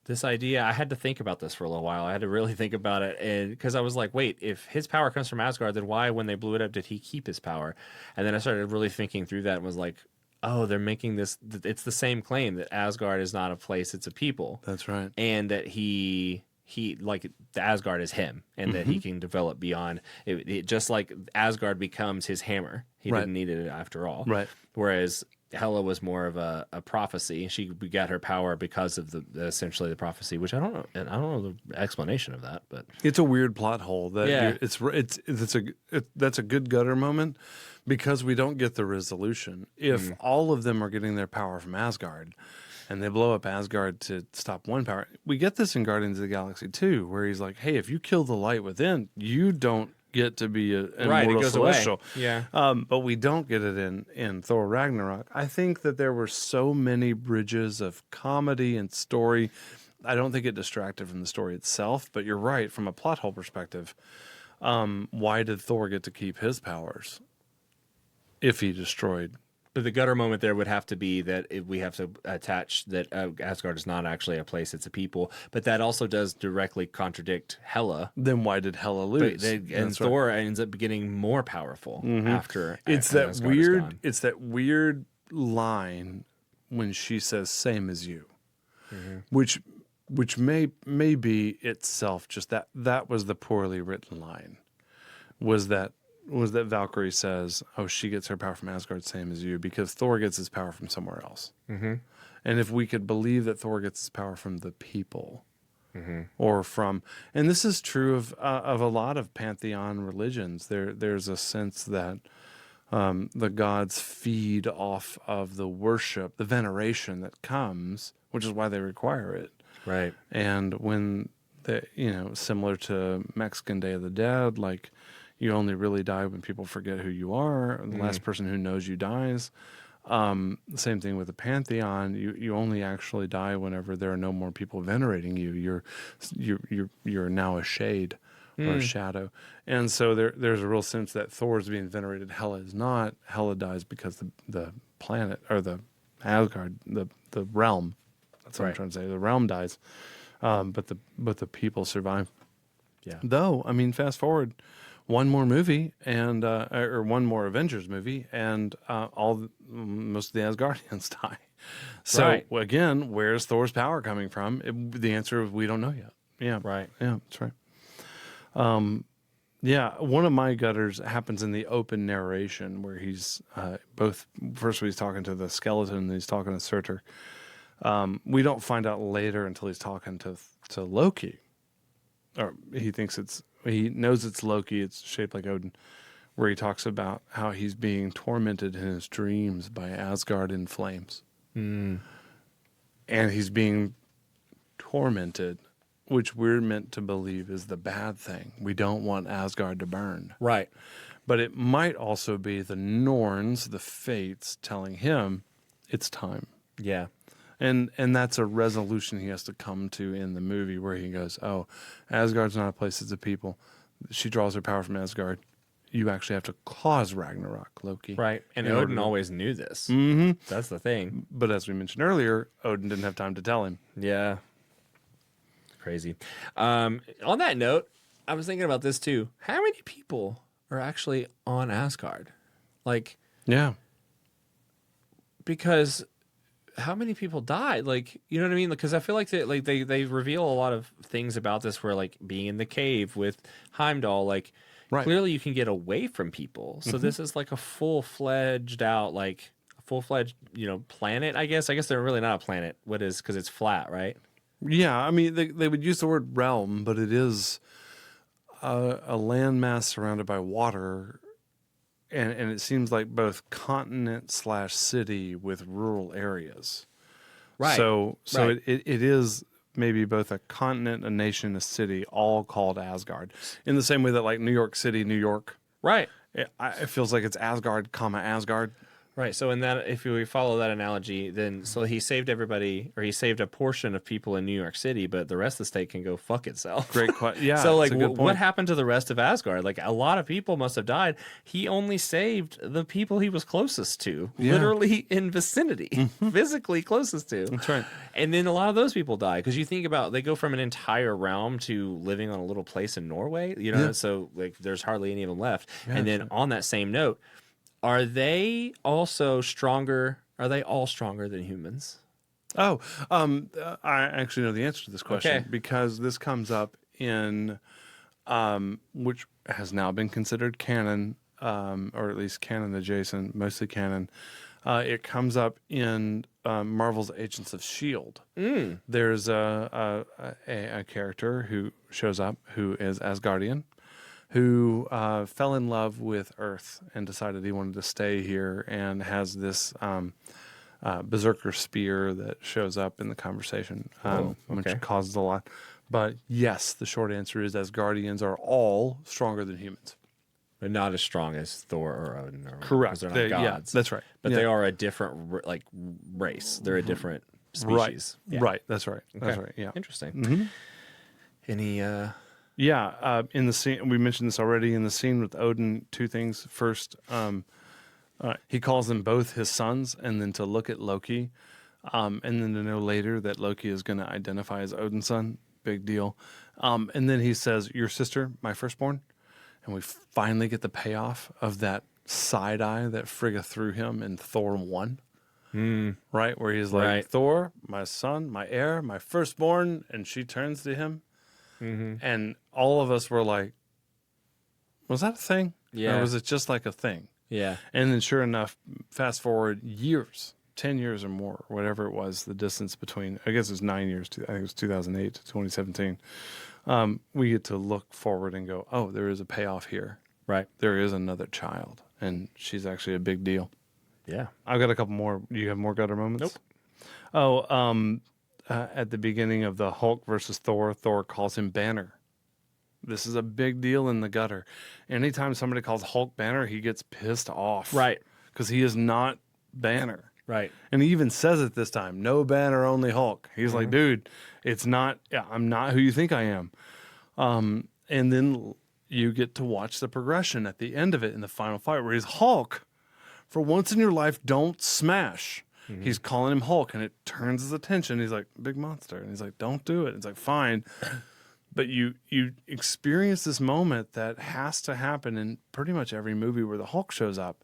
This idea, I had to think about this for a little while. I had to really think about it, and because I was like, wait, if his power comes from Asgard, then why, when they blew it up, did he keep his power? And then I started really thinking through that and was like, oh, they're making this. It's the same claim that Asgard is not a place; it's a people. That's right. And that he like the Asgard is him, and that he can develop beyond it. Just like Asgard becomes his hammer, he didn't need it after all. Right. Whereas Hela was more of a prophecy. She got her power because of essentially the prophecy, which I don't know, and I don't know the explanation of that, but it's a weird plot hole. That that's a good gutter moment because we don't get the resolution. If all of them are getting their power from Asgard, and they blow up Asgard to stop one power, we get this in Guardians of the Galaxy 2, where he's like, "Hey, if you kill the light within, you don't get to be an immortal celestial." Yeah. But we don't get it in Thor Ragnarok. I think that there were so many bridges of comedy and story. I don't think it distracted from the story itself, but you're right, from a plot hole perspective. Why did Thor get to keep his powers if he destroyed? But the gutter moment there would have to be that we have to attach that Asgard is not actually a place; it's a people. But that also does directly contradict Hela. Then why did Hela lose? And Thor ends up getting more powerful after. It's after that Asgard is weird. gone. It's that weird line when she says "same as you," which may be itself just that was the poorly written line. Was that Valkyrie says, "Oh, she gets her power from Asgard, same as you," because Thor gets his power from somewhere else. Mm-hmm. And if we could believe that Thor gets his power from the people, or from, and this is true of a lot of pantheon religions, there's a sense that the gods feed off of the worship, the veneration that comes, which is why they require it. Right. And when similar to Mexican Day of the Dead, like, you only really die when people forget who you are. The last person who knows you dies. Same thing with the pantheon. You only actually die whenever there are no more people venerating you. You're now a shade or a shadow. And so there's a real sense that Thor is being venerated. Hela is not. Hela dies because the planet, or the Asgard, the realm. That's what I'm trying to say. The realm dies, but the people survive. Yeah. Though, I mean, fast forward one more movie and or one more Avengers movie, and most of the Asgardians die. So again, where's Thor's power coming from? The answer is we don't know yet. Yeah, Right. Yeah, that's right. Yeah, one of my gutters happens in the open narration where he's first when he's talking to the skeleton and he's talking to Surtur. We don't find out later until he's talking to Loki, or he knows it's Loki. It's shaped like Odin, where he talks about how he's being tormented in his dreams by Asgard in flames, and he's being tormented, which we're meant to believe is the bad thing. We don't want Asgard to burn. Right. But it might also be the Norns, the Fates, telling him it's time. Yeah. And that's a resolution he has to come to in the movie, where he goes, oh, Asgard's not a place, it's a people. She draws her power from Asgard. You actually have to cause Ragnarok, Loki. Right. And Odin always knew this. Mm-hmm. That's the thing. But as we mentioned earlier, Odin didn't have time to tell him. Yeah. Crazy. On that note, I was thinking about this too. How many people are actually on Asgard? Like, Yeah. because how many people died? Like, you know what I mean? Because I feel like they reveal a lot of things about this, where like being in the cave with Heimdall, like clearly you can get away from people. So this is like a full-fledged, planet, I guess. I guess they're really not a planet. What is, because it's flat, right? Yeah, I mean, they would use the word realm, but it is a landmass surrounded by water, and it seems like both continent/city with rural areas. Right. So Right. It is maybe both a continent, a nation, a city, all called Asgard. In the same way that like New York City, New York, Right. it feels like it's Asgard, Asgard. Right. So in that, if we follow that analogy, then so he saved everybody, or he saved a portion of people in New York City, but the rest of the state can go fuck itself. Great question. Yeah. So like, that's a good what point. happened to the rest of Asgard? Like, a lot of people must have died. He only saved the people he was closest to, literally in vicinity, physically closest to. That's right. And then a lot of those people die, because you think about, they go from an entire realm to living on a little place in Norway. You know, so like there's hardly any of them left. Yeah, and then on that same note, are they also stronger? Are they all stronger than humans? Oh, I actually know the answer to this question, Okay. because this comes up in, which has now been considered canon, or at least canon adjacent, mostly canon. It comes up in Marvel's Agents of S.H.I.E.L.D. There's a character who shows up who is Asgardian, who fell in love with Earth and decided he wanted to stay here, and has this berserker spear that shows up in the conversation, which causes a lot. But yes, the short answer is Asgardians are all stronger than humans. But not as strong as Thor or Odin. Or Correct. They're not gods. Yeah, that's right. But Yeah. they are a different race. They're a different species. Right. Right. That's right. That's Okay. right. Yeah. Interesting. Any Yeah, in the scene, we mentioned this already, in the scene with Odin, two things. First, he calls them both his sons, and then to look at Loki, and then to know later that Loki is going to identify as Odin's son. Big deal. And then he says, your sister, my firstborn. And we finally get the payoff of that side eye that Frigga threw him in Thor 1. Right? Where he's like, Right. Thor, my son, my heir, my firstborn. And she turns to him. And all of us were like, was that a thing? Yeah. Or was it just like a thing? Yeah. And then sure enough, fast forward years, 10 years or more, whatever it was, the distance between, I guess it was 9 years, I think it was 2008 to 2017. We get to look forward and go, oh, there is a payoff here. Right. There is another child, and she's actually a big deal. Yeah. I've got a couple more. Do you have more gutter moments? Nope. Oh, at the beginning of the Hulk versus Thor, Thor calls him Banner. This is a big deal in the gutter. Anytime somebody calls Hulk Banner, he gets pissed off. Right. Because he is not Banner. Right. And he even says it this time, no Banner, only Hulk. He's like, dude, it's not, I'm not who you think I am. And then you get to watch the progression at the end of it in the final fight where he's Hulk. For once in your life, don't smash. He's calling him Hulk, and it turns his attention. He's like, big monster. And he's like, don't do it. It's like, fine. But you experience this moment that has to happen in pretty much every movie where the Hulk shows up.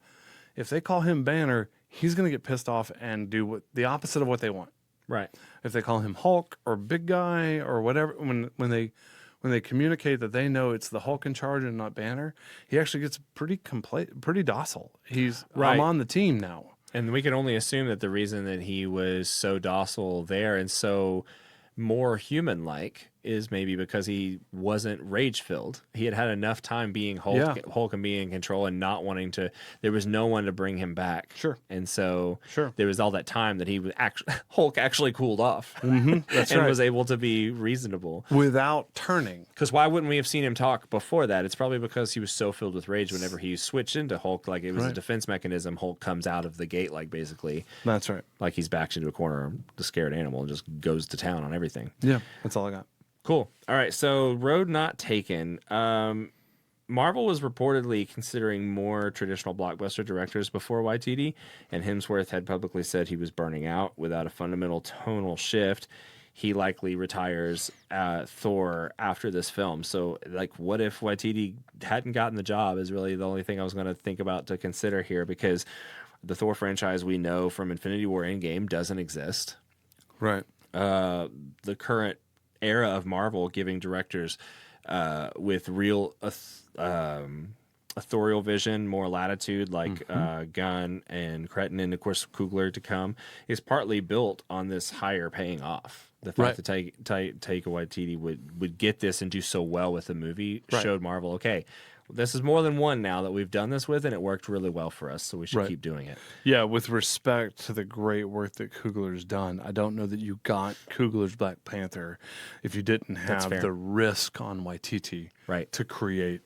If they call him Banner, he's going to get pissed off and do the opposite of what they want. Right. If they call him Hulk or Big Guy or whatever, when they communicate that they know it's the Hulk in charge and not Banner, he actually gets pretty docile. I'm on the team now. And we can only assume that the reason that he was so docile there and so more human-like is maybe because he wasn't rage-filled. He had had enough time being Hulk and being in control and not wanting to. There was no one to bring him back. Sure. And so there was all that time that he was Hulk actually cooled off. That's and right. was able to be reasonable Without turning. Because why wouldn't we have seen him talk before that? It's probably because he was so filled with rage whenever he switched into Hulk, like it was a defense mechanism. Hulk comes out of the gate, like basically. That's right. Like he's backed into a corner, the scared animal, and just goes to town on everything. Yeah, that's all I got. Cool. All right, so Road Not Taken. Marvel was reportedly considering more traditional blockbuster directors before Waititi, and Hemsworth had publicly said he was burning out without a fundamental tonal shift. He likely retires Thor after this film. So, like, what if Waititi hadn't gotten the job is really the only thing I was going to think about to consider here, because the Thor franchise we know from Infinity War Endgame doesn't exist. Right. The current era of Marvel giving directors with real authorial vision, more latitude, like Gunn and Cretton, and of course Coogler to come, is partly built on this higher paying off. The fact that Taika Waititi would get this and do so well with the movie showed Marvel, okay, this is more than one now that we've done this with, and it worked really well for us, so we should keep doing it. Yeah, with respect to the great work that Coogler's done, I don't know that you got Coogler's Black Panther if you didn't have the risk on Waititi to create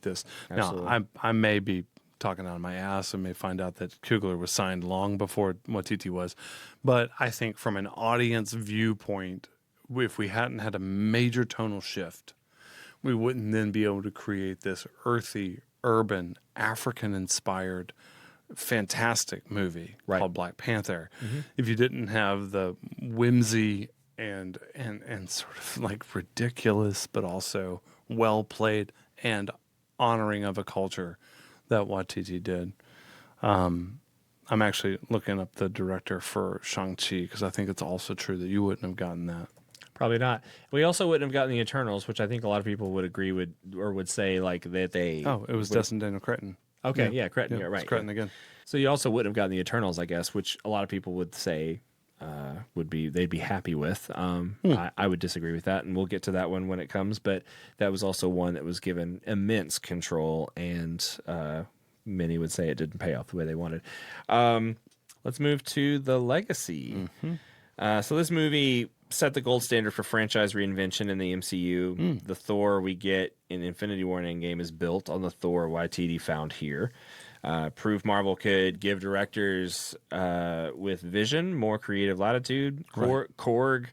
this. Absolutely. Now, I may be talking out of my ass and may find out that Coogler was signed long before Waititi was, but I think from an audience viewpoint, if we hadn't had a major tonal shift, we wouldn't then be able to create this earthy, urban, African-inspired, fantastic movie called Black Panther. If you didn't have the whimsy and sort of like ridiculous, but also well played and honoring of a culture that Waititi did. I'm actually looking up the director for Shang-Chi because I think it's also true that you wouldn't have gotten that. Probably not. We also wouldn't have gotten the Eternals, which I think a lot of people would agree would say like that they. Oh, it was Destin Daniel Cretton. Okay, yeah, Cretton. Yeah, right. It's Cretton again. So you also wouldn't have gotten the Eternals, I guess, which a lot of people would say they'd be happy with. I would disagree with that, and we'll get to that one when it comes. But that was also one that was given immense control, and many would say it didn't pay off the way they wanted. Let's move to The Legacy. So this movie set the gold standard for franchise reinvention in the MCU. The Thor we get in Infinity War and Endgame is built on the Thor Waititi found here. Proved Marvel could give directors with vision more creative latitude. Korg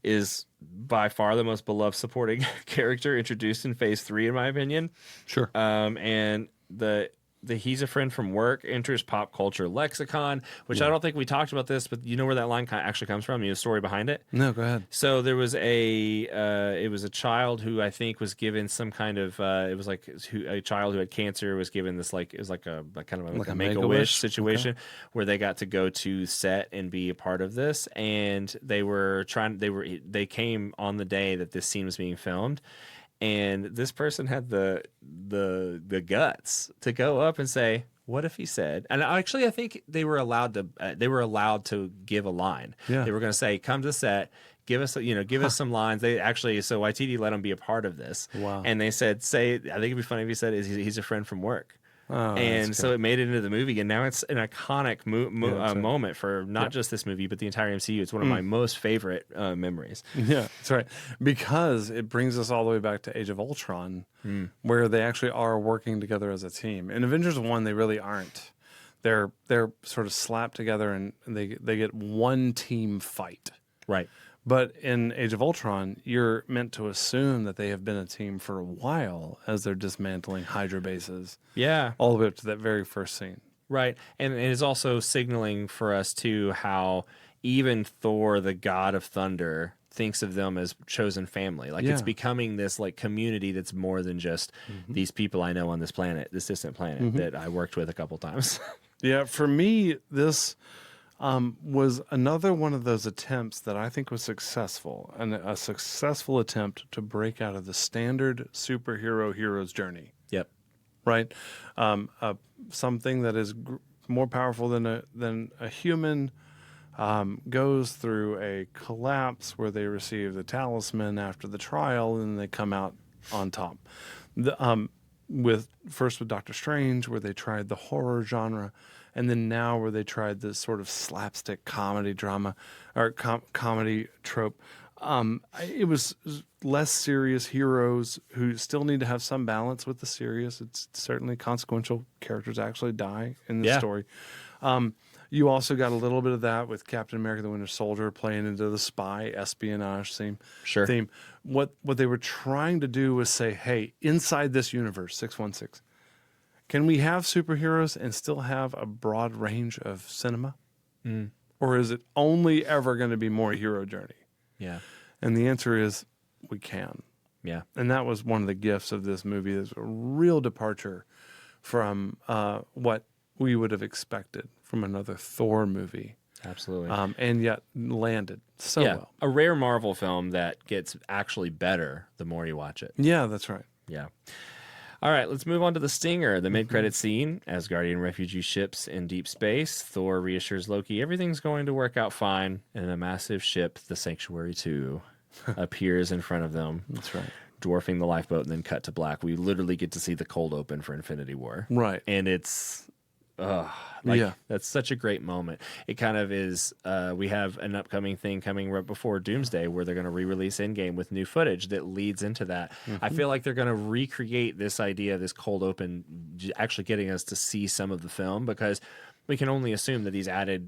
is by far the most beloved supporting character introduced in Phase 3, in my opinion. Sure. And the he's a friend from work enters pop culture lexicon, which I don't think we talked about this, but you know where that line actually comes from? You know the story behind it? No, go ahead. So there was it was a child who I think was given some kind of, it was like a child who had cancer was given this, like, it was like a Make-A-Wish situation where they got to go to set and be a part of this. And they came on the day that this scene was being filmed. And this person had the guts to go up and say, "What if he said?" And actually, I think they were allowed to give a line. Yeah. They were going to say, "Come to set, give us some lines." They actually, so Waititi let him be a part of this. Wow. And they said, "I think it'd be funny if he said he's a friend from work." Oh, and so it made it into the movie, and now it's an iconic moment for not just this movie, but the entire MCU. It's one of my most favorite memories. Yeah, that's right. Because it brings us all the way back to Age of Ultron, where they actually are working together as a team. In Avengers 1, they really aren't. They're sort of slapped together, and they get one team fight. Right. But in Age of Ultron, you're meant to assume that they have been a team for a while as they're dismantling Hydra bases. Yeah. All the way up to that very first scene. Right. And it is also signaling for us, too, how even Thor, the god of thunder, thinks of them as chosen family. Like it's becoming this like community that's more than just these people I know on this planet, this distant planet that I worked with a couple times. Yeah, for me, this was another one of those attempts that I think was successful, and a successful attempt to break out of the standard superhero hero's journey. Yep. Right? Something that is more powerful than a human, goes through a collapse where they receive the talisman after the trial, and they come out on top. With Doctor Strange, where they tried the horror genre, and then now where they tried this sort of slapstick comedy drama or comedy trope. It was less serious heroes who still need to have some balance with the serious. It's certainly consequential. Characters actually die in the story. You also got a little bit of that with Captain America: The Winter Soldier playing into the spy espionage theme. What they were trying to do was say, hey, inside this universe, 616, can we have superheroes and still have a broad range of cinema? Or is it only ever going to be more hero journey? Yeah. And the answer is we can. Yeah. And that was one of the gifts of this movie. There's a real departure from what we would have expected from another Thor movie. Absolutely. And yet landed so well. A rare Marvel film that gets actually better the more you watch it. Yeah, that's right. Yeah. All right, let's move on to the stinger, the mid-credit scene. Asgardian refugee ships in deep space. Thor reassures Loki everything's going to work out fine, and a massive ship, the Sanctuary 2, appears in front of them. That's right. Dwarfing the lifeboat, and then cut to black. We literally get to see the cold open for Infinity War. Right. And it's... that's such a great moment. It kind of is. We have an upcoming thing coming right before Doomsday where they're going to re-release Endgame with new footage that leads into that. I feel like they're going to recreate this idea, this cold open, actually getting us to see some of the film, because we can only assume that these added,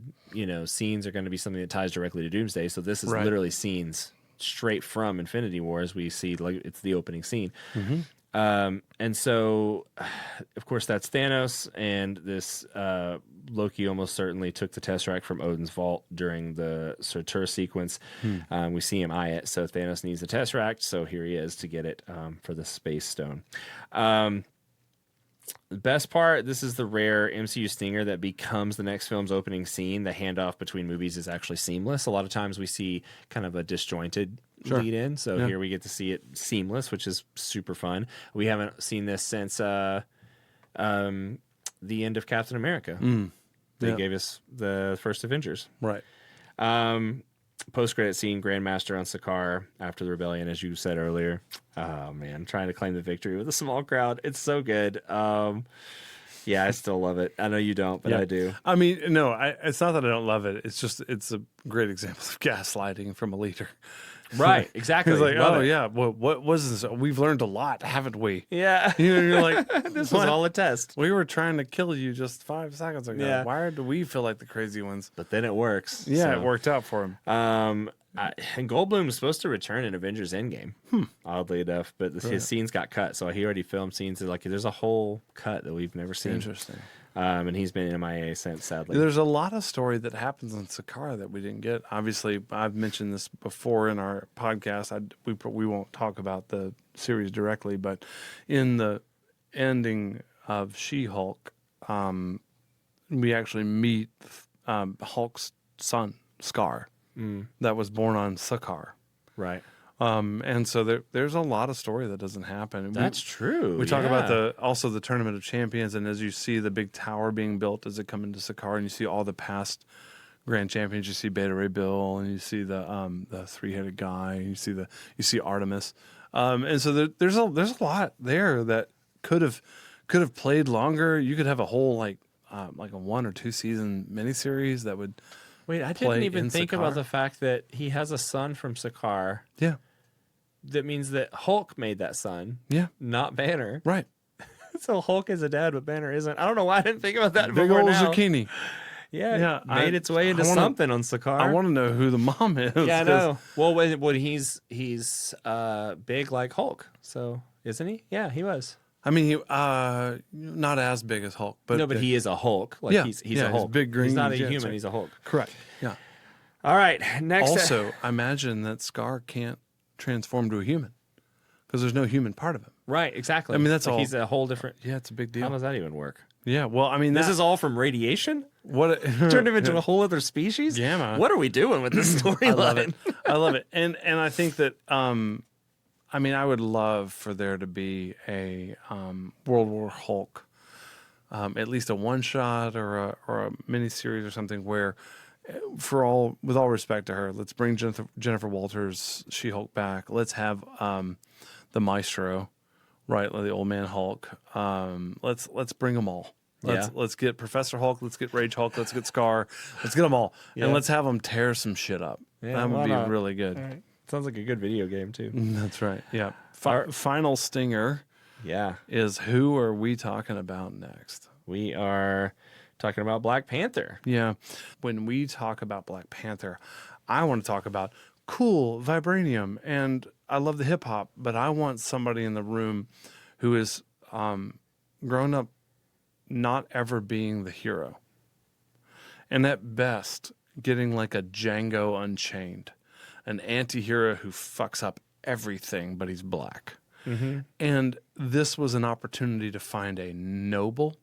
scenes are going to be something that ties directly to Doomsday. So this is literally scenes straight from Infinity War, as we see, like it's the opening scene. And so, of course, that's Thanos, and this Loki almost certainly took the Tesseract from Odin's vault during the Surtur sequence. We see him eye it, so Thanos needs the Tesseract, so here he is to get it for the Space Stone. The best part, this is the rare MCU stinger that becomes the next film's opening scene. The handoff between movies is actually seamless. A lot of times we see kind of a disjointed lead in. So here we get to see it seamless, which is super fun. We haven't seen this since the end of Captain America. They gave us the first Avengers. Right. Post-credit scene, Grandmaster on Sakaar after the rebellion, as you said earlier. Oh, man, trying to claim the victory with a small crowd. It's so good. Yeah, I still love it. I know you don't, but I do. I mean, no, it's not that I don't love it. It's just, it's a great example of gaslighting from a leader. Right, exactly. It's like, yeah, well, what was this? We've learned a lot, haven't we? Yeah. You're like, this was all a test. We were trying to kill you just 5 seconds ago. Yeah. Why do we feel like the crazy ones? But then it works. Yeah, it worked out for him. And Goldblum was supposed to return in Avengers Endgame, oddly enough, but his scenes got cut. So he already filmed scenes. Like, there's a whole cut that we've never seen. Interesting. And he's been MIA since, sadly. There's a lot of story that happens on Sakaar that we didn't get. Obviously, I've mentioned this before in our podcast. We won't talk about the series directly, but in the ending of She-Hulk, we actually meet Hulk's son, Scar, that was born on Sakaar. Right. And so there's a lot of story that doesn't happen. That's true. We talk about also the Tournament of Champions, and as you see the big tower being built as it come into Sakaar, and you see all the past grand champions, you see Beta Ray Bill, and you see the three-headed guy, and you see Artemis, and so there's a lot there that could have played longer. You could have a whole like a 1 or 2 season miniseries that would. Wait, I didn't even think about the fact that he has a son from Sakaar. Yeah. That means that Hulk made that son. Yeah. Not Banner. Right. So Hulk is a dad, but Banner isn't. I don't know why I didn't think about that Big before old now. zucchini. Yeah. Made its way into something on Sakaar. I want to know who the mom is. Yeah, I know. Well, he's big like Hulk. So isn't he? Yeah, he was. I mean, he not as big as Hulk, but but he is a Hulk. Like he's a Hulk. He's big green. He's not a human. He's a Hulk. Correct. Yeah. All right. Next. Also, I imagine that Scar can't transform to a human because there's no human part of him. Right. Exactly. I mean, that's like all. He's a whole different. Yeah, it's a big deal. How does that even work? Yeah. Well, I mean, this is all from radiation. What turned him into a whole other species? Yeah, man. What are we doing with this storyline? I love it. I love it. And I think that I mean, I would love for there to be a World War Hulk at least a one shot or a mini series or something where, with all respect to her, let's bring Jennifer Walters She-Hulk back. Let's have the Maestro, right, the old man Hulk. Let's bring them all. Let's get Professor Hulk. Let's get Rage Hulk. Let's get Scar. Let's get them all, and let's have them tear some shit up. That would be really good. Right. Sounds like a good video game too. That's right. Yeah. Final stinger. Yeah. Is who are we talking about next? We are talking about Black Panther. Yeah. When we talk about Black Panther, I want to talk about cool vibranium, and I love the hip hop, but I want somebody in the room who is grown up not ever being the hero, and at best getting like a Django Unchained, an anti-hero who fucks up everything, but he's black. Mm-hmm. And this was an opportunity to find a noble,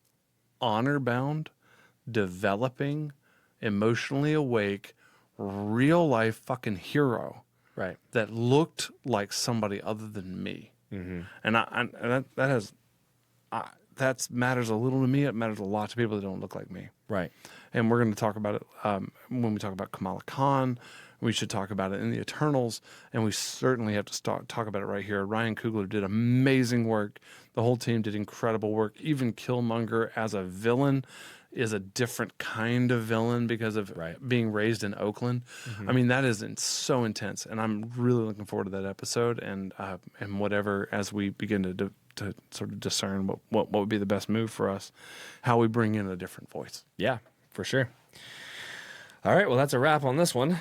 honor-bound, developing, emotionally awake, real-life fucking hero, right? That looked like somebody other than me. Mm-hmm. And that matters a little to me. It matters a lot to people that don't look like me. Right. And we're going to talk about it when we talk about Kamala Khan. We should talk about it in the Eternals, and we certainly have to talk about it right here. Ryan Coogler did amazing work. The whole team did incredible work. Even Killmonger as a villain is a different kind of villain because of being raised in Oakland. Mm-hmm. I mean, that is so intense, and I'm really looking forward to that episode and whatever as we begin to sort of discern what would be the best move for us, how we bring in a different voice. Yeah, for sure. All right, well, that's a wrap on this one.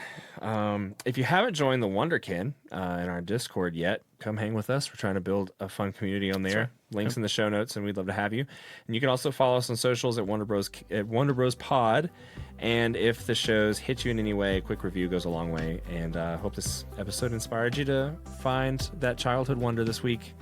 If you haven't joined the Wonderkin in our Discord yet, come hang with us. We're trying to build a fun community on there. Right. Links in the show notes, and we'd love to have you. And you can also follow us on socials at Wonder Bros Pod. And if the shows hit you in any way, a quick review goes a long way. And I hope this episode inspired you to find that childhood wonder this week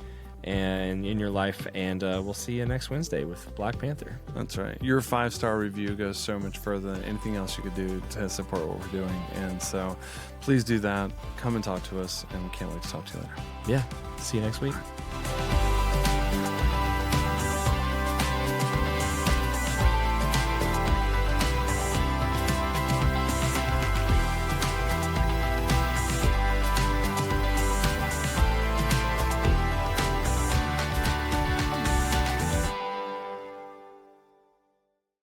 and in your life, and we'll see you next Wednesday with Black Panther. That's right. Your 5-star review goes so much further than anything else you could do to support what we're doing, and so please do that. Come and talk to us, and we can't wait to talk to you later. Yeah. See you next week.